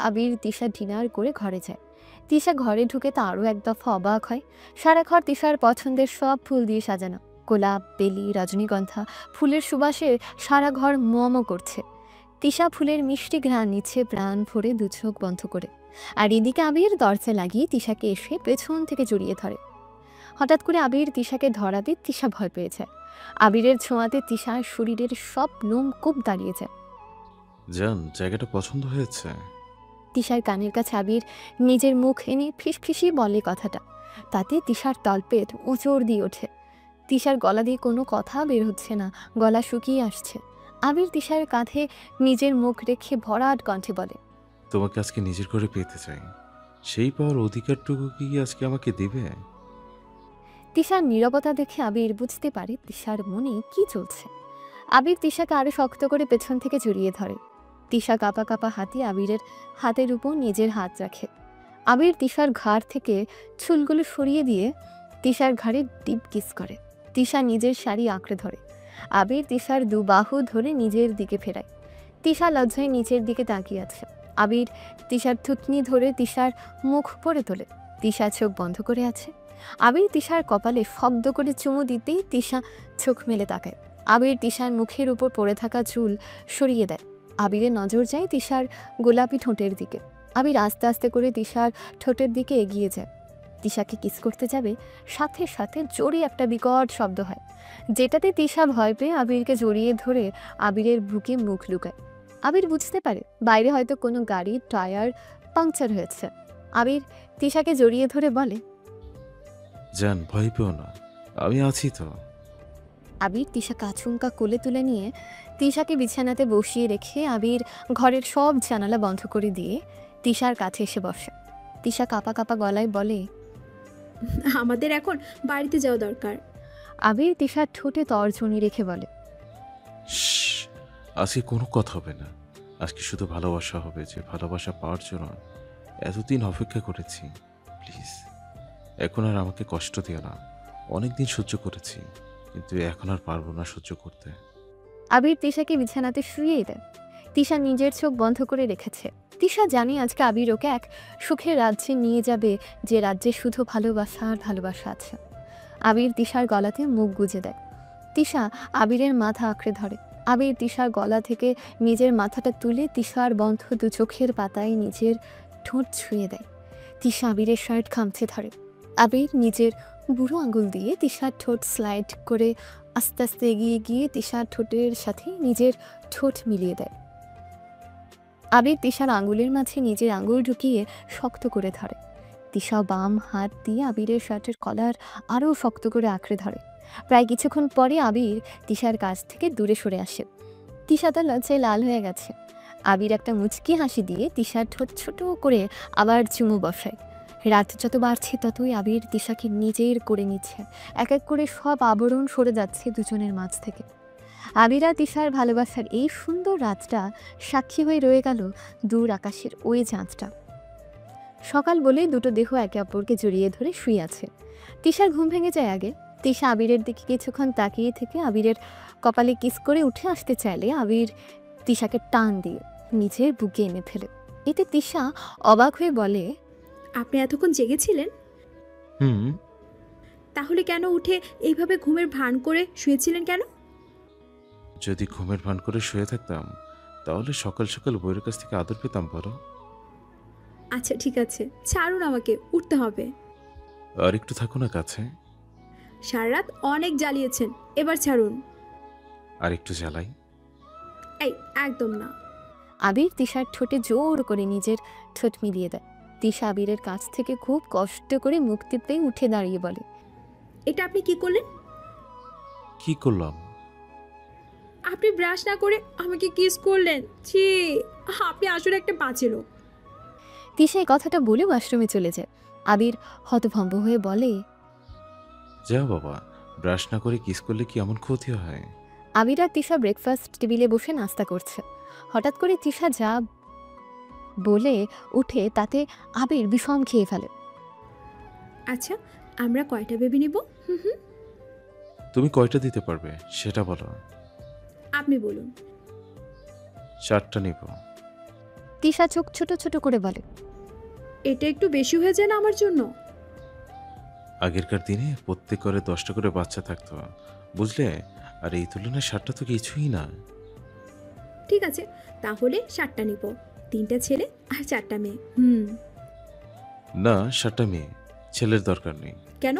আবির তিশা ডিনার করে ঘরে যায়। তিশা ঘরে ঢুকে তা আরও এক দফা অবাক হয়। সারা ঘর তিশার পছন্দের সব ফুল দিয়ে সাজানো। গোলাপ, বেলি, রজনীগন্ধা ফুলের সুবাসে সারা ঘর মম করছে। তিশা ফুলের মিষ্টি ঘ্রাণ নিচ্ছে প্রাণ ভরে 2 চোখ বন্ধ করে। আর এদিকে আবির দরজা লাগিয়ে তিশাকে এসে পেছন থেকে জড়িয়ে ধরে। হঠাৎ করে আবির তিশাকে ধরাতে তিশা ভয় পেয়ে যায়। আবিরের ছোঁয়াতে তিশার শরীরের সব লোম কূপ দাঁড়িয়ে যায়। জান, জায়গাটা পছন্দ হয়েছে? তিশার কানের কাছে আবির নিজের মুখ এনে ফিসফিসিয়ে বলে কথাটা। তাতে তিশার তলপেট উঁচড় দিয়ে ওঠে। তিশার গলা দিয়ে কোনো কথা বের হচ্ছে না, গলা শুকিয়ে আসছে। আবির তিশার কাঁধে নিজের মুখ রেখে ভরাট কণ্ঠে বলে, তোমাকে আজকে নিজের করে পেতে চাই। সেই পাওয়ার অধিকারটুকু কি আজকে আমাকে দিবে? তিশার নীরবতা দেখে আবির বুঝতে পারে তিশার মনে কি চলছে। আবির তিশাকে আরো শক্ত করে পেছন থেকে জড়িয়ে ধরে। তিশা কাঁপা কাঁপা হাতে আবিরের হাতের উপর নিজের হাত রাখে। আবির তিশার ঘাড় থেকে চুলগুলো সরিয়ে দিয়ে তিশার ঘাড়ে ডিপ কিস করে। তিশা নিজের শাড়ি আঁকড়ে ধরে। আবির তিশার 2 বাহু ধরে নিজের দিকে ফেরায়। তিশা লজ্জায় নিচের দিকে তাকিয়ে আছে। আবির তিশার থুতনি ধরে তিশার মুখ পড়ে তোলে। তিশা চোখ বন্ধ করে আছে। আবির তিশার কপালে শব্দ করে চুমু দিতেই তিশা চোখ মেলে তাকায়। আবির তিশার মুখের উপর পড়ে থাকা চুল সরিয়ে দেয়। আবিরের নজর যায় তিশার গোলাপি ঠোঁটের দিকে। আবির আস্তে আস্তে করে তিশার ঠোঁটের দিকে এগিয়ে যায়। তিশাকে কিস করতে যাবে, সাথে সাথে জোরে একটা বিকট শব্দ হয়, যেটাতে তিশা ভয় পেয়ে আবিরকে জড়িয়ে ধরে আবিরের বুকে মুখ লুকায়। আবির বুঝতে পারে বাইরে হয়তো কোনো গাড়ির টায়ার পাংচার হয়েছে। আবির তিশাকে জড়িয়ে ধরে বলে, জান, ভয় পেও না, আমি আছি তো। আবির তিশাকে আচমকা কোলে তুলে নিয়ে তিশাকে বিছানাতে বসিয়ে রেখে আবির ঘরের সব জানালা বন্ধ করে দিয়ে তিশার কাছে এসে বসে। তিশা কাঁপা কাঁপা গলায় বলে, আমাদের এখন বাড়িতে যাওয়া দরকার। আবির তিশার ঠোঁটে তর্জনী রেখে বলে, শ্শ্, আজকে কোনো কথা হবে না। আজকে শুধু ভালোবাসা হবে, যে ভালোবাসা পাওয়ার জন্য এতদিন অপেক্ষা করেছি। প্লিজ, এখন আর আমাকে কষ্ট দিও না। অনেকদিন সহ্য করেছি, কিন্তু এখন আর পারবো না সহ্য করতে। আবির তিশাকে বিছানাতে শুইয়ে দেয়। তিশা নিজের চোখ বন্ধ করে রেখেছে। তিশা জানে আজকে আবির ওকে এক সুখের রাজ্যে নিয়ে যাবে, যে রাজ্যে শুধু ভালোবাসা আর ভালোবাসা আছে। আবির তিশার গলাতে মুখ গুজে দেয়। তিশা আবিরের মাথা আঁকড়ে ধরে। আবির তিশার গলা থেকে নিজের মাথাটা তুলে তিশার বন্ধ 2 চোখের পাতায় নিজের ঠোঁট ছুঁয়ে দেয়। তিশা আবিরের শার্ট খামচে ধরে। আবির নিজের বুড়ো আঙুল দিয়ে তিশার ঠোঁট স্লাইড করে আস্তে আস্তে এগিয়ে গিয়ে তিশার ঠোঁটের সাথে নিজের ঠোঁট মিলিয়ে দেয়। আবির তিশার আঙুলের মাঝে নিজের আঙুল ঢুকিয়ে শক্ত করে ধরে। তিশা বাম হাত দিয়ে আবিরের শার্টের কলার আরও শক্ত করে আঁকড়ে ধরে। প্রায় কিছুক্ষণ পরে আবির তিশার কাছ থেকে দূরে সরে আসে। তিশা তার লজ্জায় লাল হয়ে গেছে। আবির একটা মুচকি হাসি দিয়ে তিশার ঠোঁট ছোট করে আবার চুমু বসায়। রাত যত বাড়ছে ততই আবির তিশাকে নিজের করে নিচ্ছে। এক এক করে সব আবরণ সরে যাচ্ছে দুজনের মাঝ থেকে। আবির আর তিশার ভালোবাসার এই সুন্দর রাতটা সাক্ষী হয়ে রয়ে গেল দূর আকাশের ওই চাঁদটা। সকাল বলেই দুটো দেহ একে অপরকে জড়িয়ে ধরে শুয়ে আছে। তিশার ঘুম ভেঙে যায় আগে। তিশা আবিরের দিকে কিছুক্ষণ তাকিয়ে থেকে আবিরের কপালে কিস করে উঠে আসতে চাইলে আবির তিশাকে টান দিয়ে নিজের বুকে এনে ফেলে। এতে তিশা অবাক হয়ে বলে, আপনি এতক্ষণ জেগেছিলেন? হুম, তাহলে কেন উঠে এইভাবে ঘুমের ভান করে শুয়েছিলেন কেন? যদি ঘুমের ভান করে শুয়ে থাকতাম তাহলে সকাল সকাল বইয়ের কাছ থেকে আদর পেতাম বলো। আচ্ছা ঠিক আছে, ছাড়ুন, আমাকে উঠতে হবে। আর একটু থাকো না কাছে। সারা রাত অনেক জ্বালিয়েছেন, এবার ছাড়ুন। আর একটু জ্বালাই। এই একদম না। আবির তিশার ঠোঁটে জোর করে নিজের ঠোঁট মিলিয়ে দেয়। তিশা আবিরের কাছ থেকে খুব কষ্ট করে মুক্তি পেয়ে উঠে দাঁড়িয়ে বলে, এটা আপনি কি করলেন? কি করলাম? আপনি ব্রাশ না করে আমাকে কিস করলেন। ছি, আপনি আসলে একটা বাজে লোক। তিশা এই কথাটা বলে ওয়াশরুমে চলে যায়। আবির হতভম্ব হয়ে বলে, যা বাবা, ব্রাশ না করে কিস করলে কি এমন ক্ষতি হয়? আবির আর তিশা ব্রেকফাস্ট টেবিলে বসে নাস্তা করছে। হঠাৎ করে তিশা যা বলে উঠে তাতে আবির বিষম খেয়ে ফেলে। আচ্ছা, আমরা কয়টা বেবি নিব? হুম, তুমি কয়টা দিতে পারবে সেটা বলো। আপনি বলুন। 4টা নিব। তিশা চোখ ছোট ছোট করে বলে, এটা একটু বেশি হয়ে যায় না আমার জন্য? আগেরকার দিনে প্রত্যেক করে 10টা করে বাচ্চা থাকতো, বুঝলে? আর এই তুলনায় 7টা তো কিছুই না। ঠিক আছে, তাহলে 7টা নিব। 3টা ছেলে আর 4টা মেয়ে। না, 7টা মেয়ে। ছেলের দরকার নেই। কেন?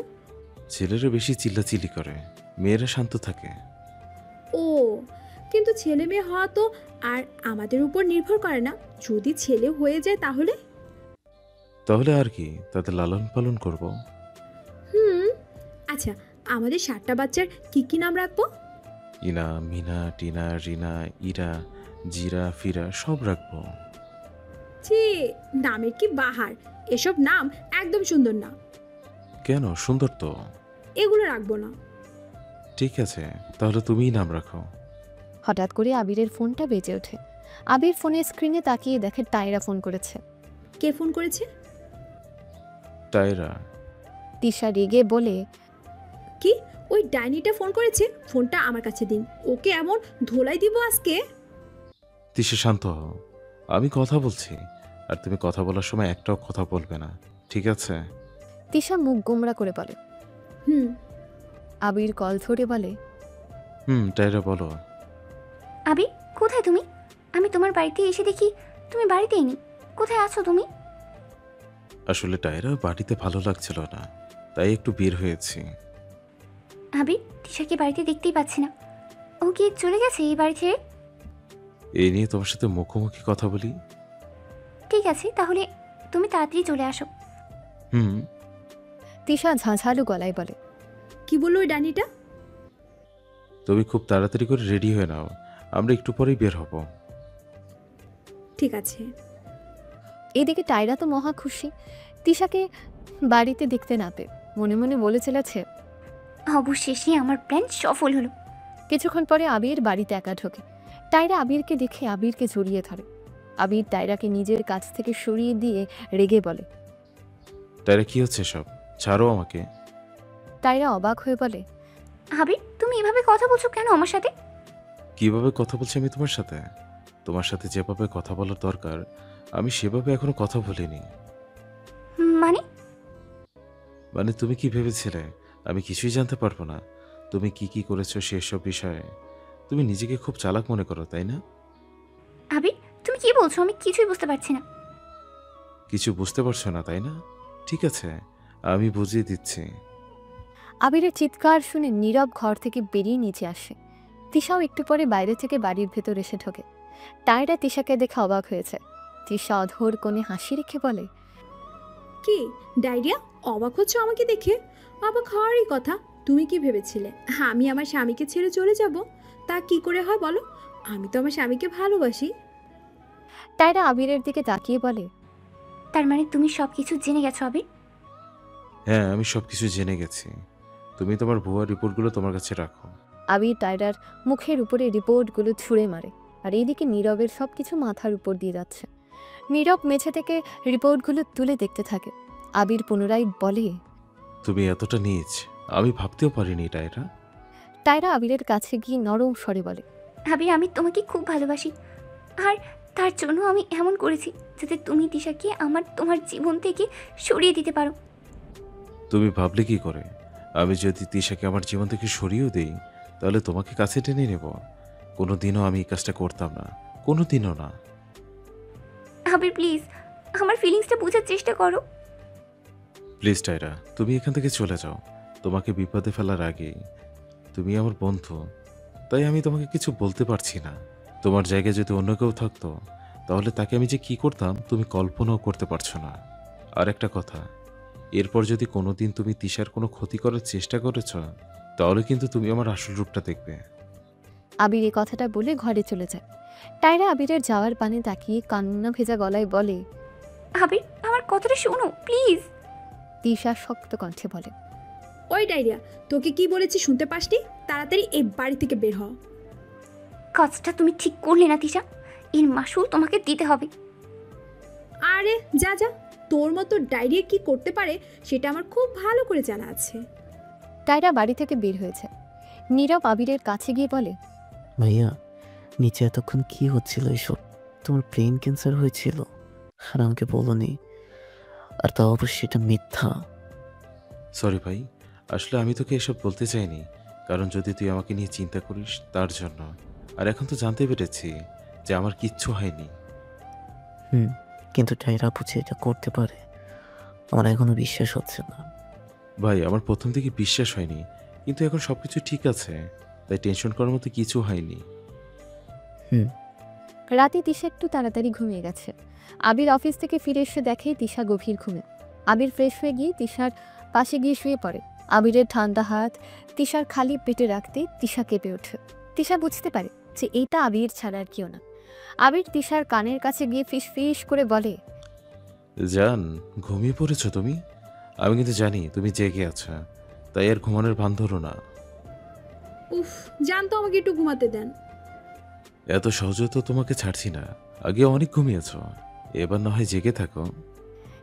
ছেলেরা বেশি চিল্লাচিল্লি করে, মেয়েরা শান্ত থাকে। ও, কিন্তু ছেলে মেয়ে হওয়া তো আর আমাদের উপর নির্ভর করে না। যদি ছেলে হয়ে যায় তাহলে? তাহলে আর কি, তাদের লালন পালন করব। আচ্ছা, আমাদের 7টা বাচ্চার কি কি নাম রাখবো? ইনা, মিনা, টিনা, রিনা, ইরা, জিরা, ফিরা সব রাখবো। ছি, নামের কি বাহার! এসব নাম একদম সুন্দর না। কেন, সুন্দর তো। এগুলো রাখবো না। ঠিক আছে, তাহলে তুমিই নাম রাখো। হঠাৎ করে আবিরের ফোনটা বেজে ওঠে। আবির ফোনের স্ক্রিনে তাকিয়ে দেখে টায়রা ফোন করেছে। কে ফোন করেছে? টায়রা। তিশা রেগে বলে, কি, ওই ডাইনিটা ফোন করেছে? ফোনটা আমার কাছে দিন, ওকে এমন ধোলাই দিব আজকে। তিশা, শান্ত হও, আমি কথা বলছি। আর তুমি কথা বলার সময় একটাও কথা বলবে না, ঠিক আছে? তিশা মুখ গোমরা করে বলে। হুম। আবির কল ধরে বলে, টায়রা বলো। আবির, কোথায় তুমি? আমি তোমার বাড়িতে এসে দেখি তুমি বাড়িতেই নেই। কোথায় আছো তুমি? আসলে টায়রা বাড়িতে ভালো লাগছিল না, তাই একটু বের হয়েছি। আবির, তিশাকে বাড়িতে দেখতেই পাচ্ছি না। ও কি চলে গেছে এই বাড়ি ছেড়ে? এই নিয়ে তোমার সাথে মুখোমুখি কথা বলি। ঠিক আছে, তাহলে তুমি তাড়াতাড়ি চলে আসো। হুম। তিশা ঝাঁঝালু গলায় বলে, কি বললো ওই ডাইনিটা? তুমি খুব তাড়াতাড়ি করে রেডি হয়ে নাও, আমরা একটু পরেই বের হব। ঠিক আছে। এদিকে টায়রা তো মহা খুশি তিশাকে বাড়িতে দেখতে না পেয়ে। মনে মনে বলে চলেছে, অবশেষে আমার প্ল্যান সফল হলো। কিছুক্ষণ পরে আবির বাড়িতে একা ঢোকে। টায়রা আবিরকে দেখে আবিরকে জড়িয়ে ধরে। আবির টায়রাকে নিজের কাছ থেকে সরিয়ে দিয়ে রেগে বলে, টায়রা, কি হচ্ছে সব? ছাড়ো আমাকে। টায়রা অবাক হয়ে বলে, আবির, তুমি এভাবে কথা বলছো কেন আমার সাথে? কিভাবে কথা বলছি আমি তোমার সাথে? তোমার সাথে যেভাবে কথা বলার দরকার আমি সেভাবে এখনো কথা বলিনি। মানে? মানে তুমি কি ভেবেছিলে আমি কিছুই জানতে পারবো না? তুমি কি কি করেছো সেসব বিষয়ে তুমি নিজেকে খুব চালাক মনে করো, তাই না? আবির, তুমি কি বলছো? আমি কিছুই বুঝতে পারছি না। কিছু বুঝতে পারছো না, তাই না? ঠিক আছে, আমি বুঝিয়ে দিচ্ছি। আবিরের চিৎকার শুনে নীরব ঘর থেকে বেরিয়ে নিচে আসে। তিশাও একটু পরে বাইরে থেকে বাড়ির ভেতর এসে ঢোকে। তাইরা তিশাকে দেখে অবাক হয়েছে। তিশা অধর কোণে হাসি রেখে বলে, কি ডায়রিয়া, অবাক হচ্ছে আমাকে দেখে? অবাক হওয়ারই কথা। তুমি কি ভেবেছিলে আমি আমার স্বামীকে ছেড়ে চলে যাব? তা কি করে হয় বলো? আমি তো আমার স্বামীকে ভালোবাসি। তাইরা আবিরের দিকে তাকিয়ে বলে, তার মানে তুমি সব কিছু জেনে গেছো আবির? হ্যাঁ, আমি সব কিছু জেনে গেছি। তুমি তোমার ভুয়া রিপোর্টগুলো তোমার কাছে রাখো। আবির তাইরার মুখের উপরে রিপোর্টগুলো ছুঁড়ে মারে। আর এইদিকে নীরবের সব কিছু মাথার উপর দিয়ে যাচ্ছে। নীরব মেঝে থেকে রিপোর্টগুলো তুলে দেখতে থাকে। আবির পুনরায় বলে, তুমি এতটা নীচ আমি ভাবতেও পারিনি টায়রা। তাইরা আবিরের কাছে গিয়ে নরম স্বরে বলে, আবির, আমি তোমাকে খুব ভালোবাসি। আর তার জন্য আমি এমন করেছি যাতে তুমি তিশাকে তোমার জীবন থেকে সরিয়ে দিতে পারো। তুমি ভাবলে কি করে আমি যদি তিশাকে আমার জীবন থেকে সরিয়েও দেই তাহলে তোমাকে কাছে টেনে নেব? কোনোদিনও আমি এই কাজটা করতাম না, কোনোদিনও না। আবির প্লিজ, আমার ফিলিংসটা বোঝার চেষ্টা করো। প্লিজ টায়রা, তুমি এখান থেকে চলে যাও। তোমাকে বিপদে ফেলার আগেই। তুমি আমার বন্ধু, তাই আমি তোমাকে কিছু বলতে পারছি না। তোমার জায়গায় যদি অন্য কেউ থাকতো তাহলে তাকে আমি যে কি করতাম তুমি কল্পনাও করতে পারছো না। আর একটা কথা, এরপর যদি কোনোদিন তুমি তিশার কোনো ক্ষতি করার চেষ্টা করেছ তাহলে কিন্তু তুমি আমার আসল রূপটা দেখবে। আবির এই কথাটা বলে ঘরে চলে যায়। তাইরা আবিরের যাওয়ার পানে তাকিয়ে কান্না ভেজা গলায় বলে, আবির, আমার কথাটা শোনো প্লিজ। তিশা শক্ত কণ্ঠে বলে, ওই ডায়রিয়া, তোকে কি বলেছি শুনতে পাসনি? তাড়াতাড়ি এই বাড়ি থেকে বের হ। কাজটা তুমি ঠিক করলে না তিশা, এর মাসুল তোমাকে দিতে হবে। আরে যা যা, তোর মতো ডায়রিয়া কি করতে পারে সেটা আমার খুব ভালো করে জানা আছে। তাইরা বাড়ি থেকে বের হয়েছে। নীরব আবিরের কাছে গিয়ে বলে, ভাইয়া, নিচে এতক্ষণ কি হচ্ছিল এসব? তোমার ব্রেন ক্যান্সার হয়েছিল আর আমাকে বলোনি, আর তাও আবার সেটা মিথ্যা। সরি ভাই, আসলে আমি তোকে এসব বলতে চাইনি, কারণ যদি তুই আমাকে নিয়ে চিন্তা করিস তার জন্য। আর এখন তো জানতে পেরেছি যে আমার কিচ্ছু হয়নি। কিন্তু টাইরা বুঝে এটা করতে পারে, আমার এখনো বিশ্বাস হচ্ছে না। ভাই, আমার প্রথম থেকে বিশ্বাস হয়নি, কিন্তু এখন সবকিছু ঠিক আছে, তাই টেনশন করার মতো কিছু হয়নি। রাতে তিশা একটু তাড়াতাড়ি ঘুমিয়ে গেছে। আবির অফিস থেকে ফিরে এসে দেখে তিশা গভীর ঘুমে। আবির ফ্রেশ হয়ে গিয়ে তিশার পাশে গিয়ে শুয়ে পড়ে। আবিরের ঠান্ডা হাত তিশার খালি পেটে রাখতে তিশা কেঁপে ওঠে। তিশা বুঝতে পারে যে এইটা আবির ছাড়া আর কেউ না। আবির তিশার কানের কাছে গিয়ে ফিস ফিস করে বলে, জান, ঘুমিয়ে পড়েছো তুমি? আমি কিন্তু জানি তুমি জেগে আছো, তাই আর ঘুমানোর ভান ধরো না। উফ, জানতো আমাকে একটু ঘুমাতে দেন। এত সহজে তো তোমাকে ছাড়ছি না, আগে অনেক ঘুমিয়েছো, এবার না হয় জেগে থাকো।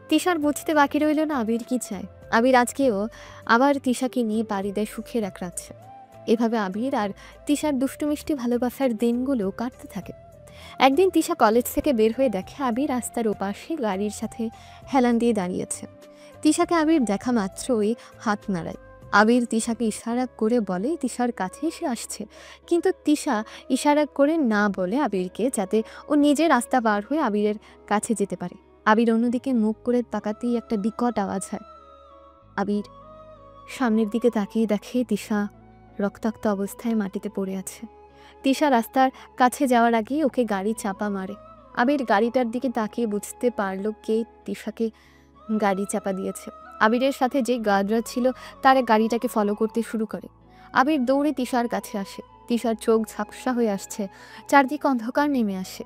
তিশার বুঝতে বাকি রইল না আবির কি চায়। আবির আজকেও আবার তিশাকে নিয়ে বাড়ি দেয় সুখের এক রাত্রে। এভাবে আবির আর তিশার দুষ্টু মিষ্টি ভালোবাসার দিনগুলো কাটতে থাকে। একদিন তিশা কলেজ থেকে বের হয়ে দেখে আবির রাস্তার ওপাশে গাড়ির সাথে হেলান দিয়ে দাঁড়িয়েছে। তিশাকে আবির দেখা মাত্রই হাত নাড়ায়। আবির তিশাকে ইশারা করে বলে তিশার কাছে সে আসছে, কিন্তু তিশা ইশারা করে না বলে আবিরকে, যাতে ও নিজে রাস্তা পার হয়ে আবিরের কাছে যেতে পারে। আবির অন্যদিকে মুখ করে তাকাতেই একটা বিকট আওয়াজ হয়। আবির সামনের দিকে তাকিয়ে দেখে তিশা রক্তাক্ত অবস্থায় মাটিতে পড়ে আছে। তিশা রাস্তার কাছে যাওয়ার আগেই ওকে গাড়ি চাপা মারে। আবির গাড়িটার দিকে তাকিয়ে বুঝতে পারল কে তিশাকে গাড়ি চাপা দিয়েছে। আবিরের সাথে যে গার্ডরা ছিল তারা গাড়িটাকে ফলো করতে শুরু করে। আবির দৌড়ে তিশার কাছে আসে। তিশার চোখ ঝাপসা হয়ে আসছে, চারদিকে অন্ধকার নেমে আসে।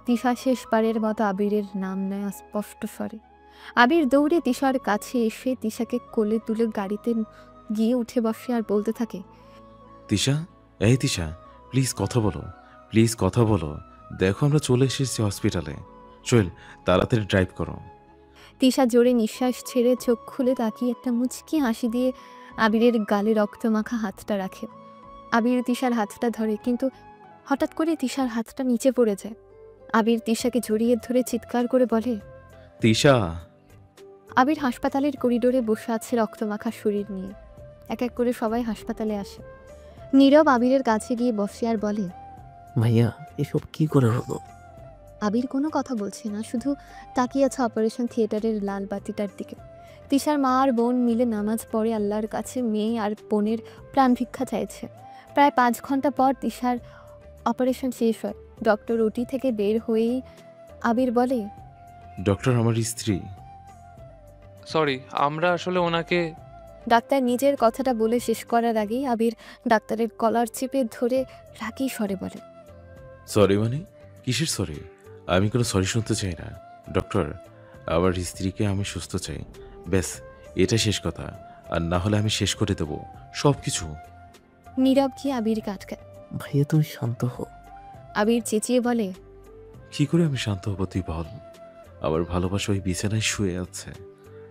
তিশা শেষবারের মতো আবিরের নাম নেয় স্পষ্ট স্বরে। আবির দৌড়ে তিশার কাছে এসে তিশাকে কোলে তুলে গাড়িতে গিয়ে উঠে বসে আর বলতে থাকে, তিশা, এই তিশা, প্লিজ কথা বলো, প্লিজ কথা বলো। দেখো আমরা চলে এসেছি হসপিটালে। চল, তাড়াতাড়ি ড্রাইভ করো। তিশা জোরে নিঃশ্বাস ছেড়ে চোখ খুলে তাকিয়ে একটা মুচকি হাসি দিয়ে আবিরের গালে রক্তমাখা হাতটা রাখে। আবির তিশার হাতটা ধরে, কিন্তু হঠাৎ করে তিশার হাতটা নিচে পড়ে যায়। আবির তিশাকে জড়িয়ে ধরে চিৎকার করে বলে, তিশা। আবির হাসপাতালের করিডোরে বসে আছে রক্তমাখা শরীর নিয়ে। এক এক করে সবাই হাসপাতালে আসে। নীরব আবিরের কাছে গিয়ে বসে আর বলে, ভাইয়া, এসব কি করে হলো? আবির কোনো কথা বলছে না, শুধু তাকিয়ে আছে অপারেশন থিয়েটারের লাল বাতিটার দিকে। তিশার মা আর বোন মিলে নামাজ পড়ে আল্লাহর কাছে মেয়ে আর বোনের প্রাণ ভিক্ষা চাইছে। প্রায় 5 ঘন্টা পর তিশার অপারেশন শেষ হয়। ডক্টর ওটি থেকে বের হয়েই আবির বলে, ডক্টর আমার স্ত্রী। সরি, আমরা আসলে ওনাকে ডাক্তার নিজের কথাটা বলে শেষ করার আগেই আবির ডাক্তারের কলার চেপে ধরে রাগী স্বরে বলে, সরি মানে? কিসের সরি? আমি কোনো সরি শুনতে চাই না। ডক্টর, আমার স্ত্রীকে আমি সুস্থ চাই, ব্যাস, এটা শেষ কথা। আর না হলে আমি শেষ করে দেব সব কিছু। নীরব গিয়ে আবিরকে আটকায়। ভাইয়া তুমি শান্ত হও। আবির চেঁচিয়ে বলে, কি করে আমি শান্ত হব তুই বল? আমার ভালোবাসা ওই বিছানায় শুয়ে আছে,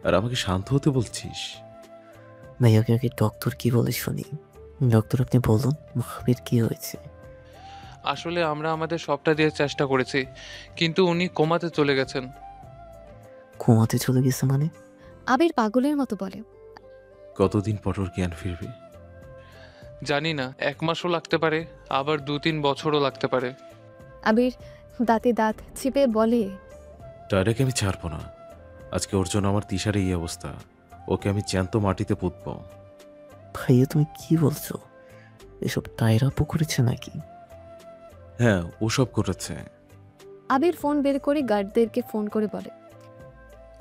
আর আমাকে শান্ত হতে বলছিস? ভাইয়াকে আগে ডক্টর কি বলে শুনি। ডক্টর আপনি বলুন, ভাবির কি হয়েছে? আসলে আমরা আমাদের সবটা দিয়ে চেষ্টা করেছি, কিন্তু উনি কোমাতে চলে গেছেন। ঘুমাতে চলে গেছে মানে? আবির পাগলের মতো বলে, কতদিন পর ওর জ্ঞান ফিরবে? জানি না, 1 মাসও লাগতে পারে, আবার 2-3 বছরও লাগতে পারে। আবির দাঁতে দাঁত চিপে বলে, টায়রাকে আমি ছাড়বো না। আজকে ওর জন্য আমার তিশার এই অবস্থা, ওকে আমি জ্যান্ত মাটিতে পুঁতব। ভাইয়া তুমি কি বলছো? এসব টায়রা আপু করেছে নাকি? হ্যাঁ, ও সব করেছে। আবির ফোন বের করে গার্ডদেরকে ফোন করে বলে,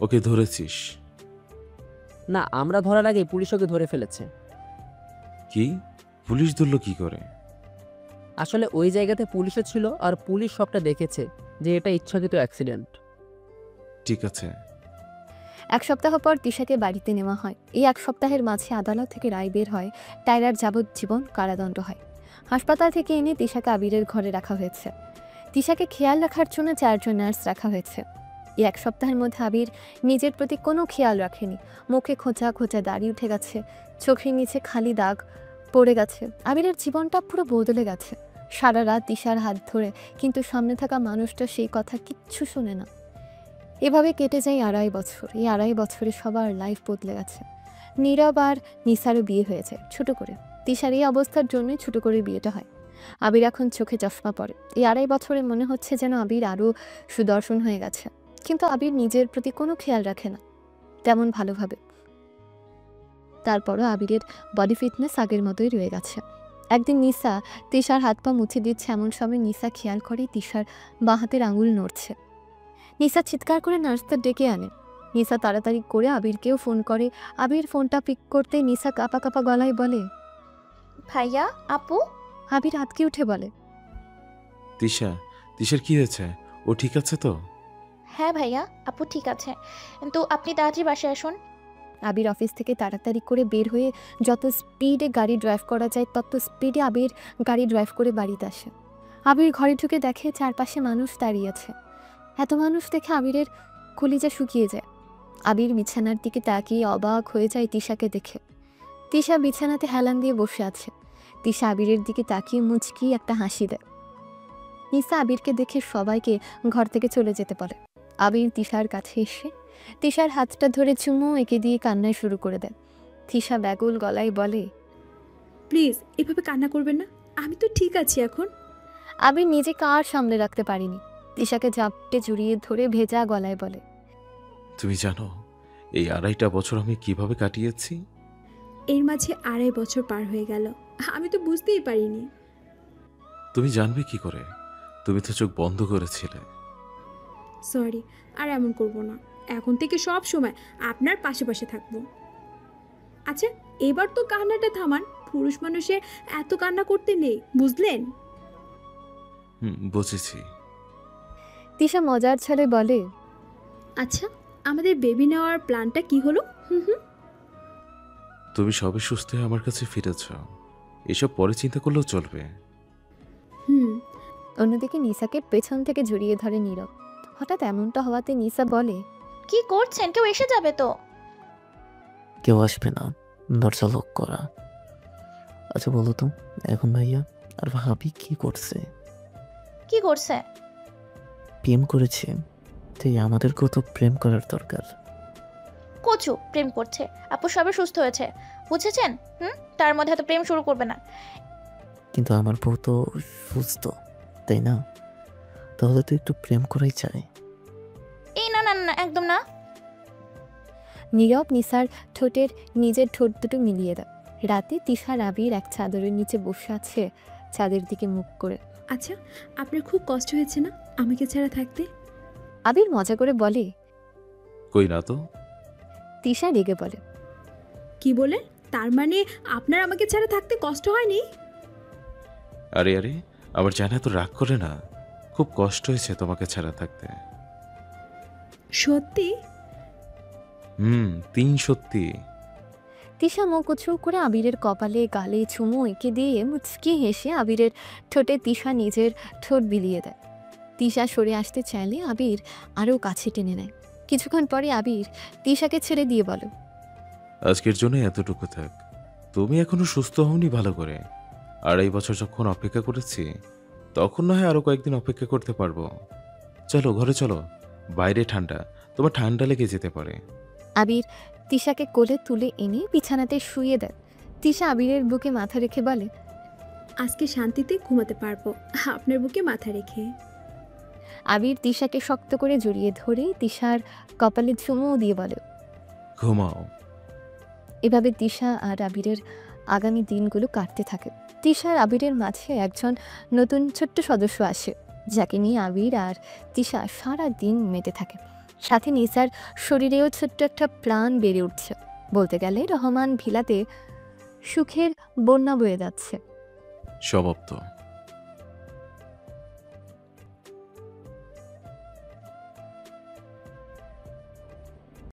ওকে ধরেছিস? না, আমরা ধরার আগে পুলিশ ওকে ধরে ফেলেছে। কি? পুলিশ ধরলো কি করে? আসলে ওই জায়গাতে পুলিশও ছিল, আর পুলিশ সবটা দেখেছে যে এটা ইচ্ছাকৃত অ্যাক্সিডেন্ট। ঠিক আছে। 1 সপ্তাহ পর তিশাকে বাড়িতে নেওয়া হয়। এই 1 সপ্তাহের মাঝে আদালত থেকে রায় বের হয়, টায়রার যাবজ্জীবন কারাদণ্ড হয়। হাসপাতাল থেকে এনে তিশাকে আবিরের ঘরে রাখা হয়েছে। তিশাকে খেয়াল রাখার জন্য 4 জন নার্স রাখা হয়েছে। এই 1 সপ্তাহের মধ্যে আবির নিজের প্রতি কোনো খেয়াল রাখেনি। মুখে খোঁচা খোঁচা দাড়ি উঠে গেছে, চোখের নিচে খালি দাগ পড়ে গেছে। আবিরের জীবনটা পুরো বদলে গেছে। সারা রাত তিশার হাত ধরে, কিন্তু সামনে থাকা মানুষটা সেই কথা কিচ্ছু শোনে না। এভাবে কেটে যায় 2.5 বছর। এই 2.5 বছরে সবার লাইফ বদলে গেছে। নীরব আর নিসারও বিয়ে হয়েছে ছোট করে। তিশার এই অবস্থার জন্যই ছোট করে বিয়েটা হয়। আবির এখন চোখে চশমা পরে। এই 2.5 বছরে মনে হচ্ছে যেন আবির আরও সুদর্শন হয়ে গেছে, কিন্তু আবির নিজের প্রতি কোনো খেয়াল রাখে না তেমন ভালোভাবে। তারপরও আবিরের বডি ফিটনেস আগের মতোই রয়ে গেছে। একদিন নিসা তিশার হাত পা মুছে দিচ্ছে, এমন সময় নিসা খেয়াল করে তিশার বাঁ হাতের আঙুল নড়ছে। নিসা চিৎকার করে নার্সদের ডেকে আনে। নিসা তাড়াতাড়ি করে আবিরকেও ফোন করে। আবির ফোনটা পিক করতে নিসা কাঁপা কাঁপা গলায় বলে, ভাইয়া, আপু। আবির আতকে উঠে বলে, তিশার কি হয়েছে? ও ঠিক আছে তো? হ্যাঁ ভাইয়া, আপু ঠিক আছে, কিন্তু আপনি তাড়াতাড়ি বাসায় আসুন। আবির অফিস থেকে তাড়াতাড়ি করে বের হয়ে যত স্পিডে গাড়ি ড্রাইভ করা যায় তত স্পিডে আবির গাড়ি ড্রাইভ করে বাড়িতে আসে। আবির ঘরে ঢুকে দেখে চারপাশে মানুষ দাঁড়িয়ে আছে। এত মানুষ দেখে আবিরের কলিজা শুকিয়ে যায়। আবির বিছানার দিকে তাকিয়ে অবাক হয়ে যায় তিশাকে দেখে। তিশা বিছানাতে হেলান দিয়ে বসে আছে। তিশা আবিরের দিকে তাকিয়ে মুচকি একটা হাসি দেয়। নিসা আবিরকে দেখে সবাইকে ঘর থেকে চলে যেতে বলে। আবির তিশার কাছে এসে তিশার হাতটা ধরে চুমু এঁকে দিয়ে কান্নায় শুরু করে দেয়। তিশা ব্যাকুল গলায় বলে, প্লিজ এভাবে কান্না করবেন না, আমি তো ঠিক আছি এখন। আবির নিজেকে আর সামলে রাখতে পারিনি। তিশাকে জাপটে জড়িয়ে ধরে ভেজা গলায় বলে, তুমি জানো এই 2.5 বছর আমি কিভাবে কাটিয়েছি? এর মাঝে 2.5 বছর পার হয়ে গেল, আমি তো বুঝতেই পারিনি। তুমি জানবে কি করে? তুমি তো চোখ বন্ধ করেছিলে। সরি, আর এমন করব না। এখন থেকে সব সময় আপনার পাশে পাশে থাকবো। আচ্ছা, এবার তো কান্নাটা থামান। পুরুষ মানুষের এত কান্না করতে নেই, বুঝলেন? বুঝেছি। তিশা মজার ছলে বলে, আচ্ছা, আমাদের বেবি নেওয়ার প্ল্যানটা কি হলো? তুমি সবে সুস্থ হয়ে আমার কাছে ফিরেছ, এসব পরে চিন্তা করলেও চলবে। অন্যদিকে নিসাকে পেছন থেকে জড়িয়ে ধরে নীরব। হঠাৎ এমনটা হওয়াতে নিসা বলে, কি করছেন? কেউ এসে যাবে তো। কেউ আসবে না, দরজা লক করা। আচ্ছা বলো তো, এখন ভাইয়া আর ভাবি কি করছে? কি করছে? প্রেম করেছে। তাই আমাদেরকেও তো প্রেম করার দরকার। কচু প্রেম করছে? আপু সবে সুস্থ হয়েছে, বুঝেছেন? তার মধ্যে এত প্রেম শুরু করবে না। কিন্তু আমার বউ তো সুস্থ, তাই না? তাহলে তো একটু প্রেম করাই চাই। এই না না না, একদম না। নীরব নিসার ঠোঁটের নিজের ঠোঁট দুটো মিলিয়ে দেয়। রাতে তিশার আবির এক চাদরের নিচে বসে আছে, চাঁদের দিকে মুখ করে। আচ্ছা, আপনার খুব কষ্ট হয়েছে না আমাকে ছাড়া থাকতে? আবির মজা করে বলে। কই না তো। তিশা রেগে বলে। কি বলেন? তার মানে আপনার আমাকে ছাড়া থাকতে কষ্ট হয়নি? আরে আরে, আবার জানা তো রাগ করে না। খুব কষ্ট হয়েছে তোমাকে ছাড়া থাকতে। সত্যি? 3 সত্যি। তিশা মুখ উঁচু করে আবিরের কপালে গালে চুমু এঁকে দিয়ে মুচকি হেসে আবিরের ঠোঁটে তিশা নিজের ঠোঁট বিলিয়ে দেয়। তিশা সরে আসতে চাইলে আবির আরও কাছে টেনে নেয়। কিছুক্ষণ পরে আবির তিশাকে ছেড়ে দিয়ে বলে। আজকের জন্য এতটুকু থাক। তুমি এখনো সুস্থ হওনি ভালো করে। 2.5 বছর যখন অপেক্ষা করেছি, তখন না হয় আরো কয়েকদিন অপেক্ষা করতে পারবো। চলো ঘরে চলো, বাইরে ঠান্ডা, তোমার ঠান্ডা লেগে যেতে পারে। আবির তিশাকে কোলে তুলে এনে বিছানাতে শুইয়ে দেয়। তিশা আবিরের বুকে মাথা রেখে বলে। আজকে শান্তিতে ঘুমাতে পারবো আপনার বুকে মাথা রেখে। আবির তিশাকে শক্ত করে জড়িয়ে ধরে তিশার কপালে চুমুও দিয়ে বলে। ঘুমাও। এভাবে তিশা আর আবিরের আগামী দিনগুলো কাটতে থাকে। তিশা আর আবিরের মাঝে একজন নতুন ছোট্ট সদস্য আসে, যাকে নিয়ে আবির আর তিশা সারা দিন মেতে থাকে। সাথে নিসার শরীরেও ছোট্ট একটা প্রাণ বেড়ে উঠছে। বলতে গেলে রহমান ভিলাতে সুখের বন্যা বয়ে যাচ্ছে। সমাপ্ত।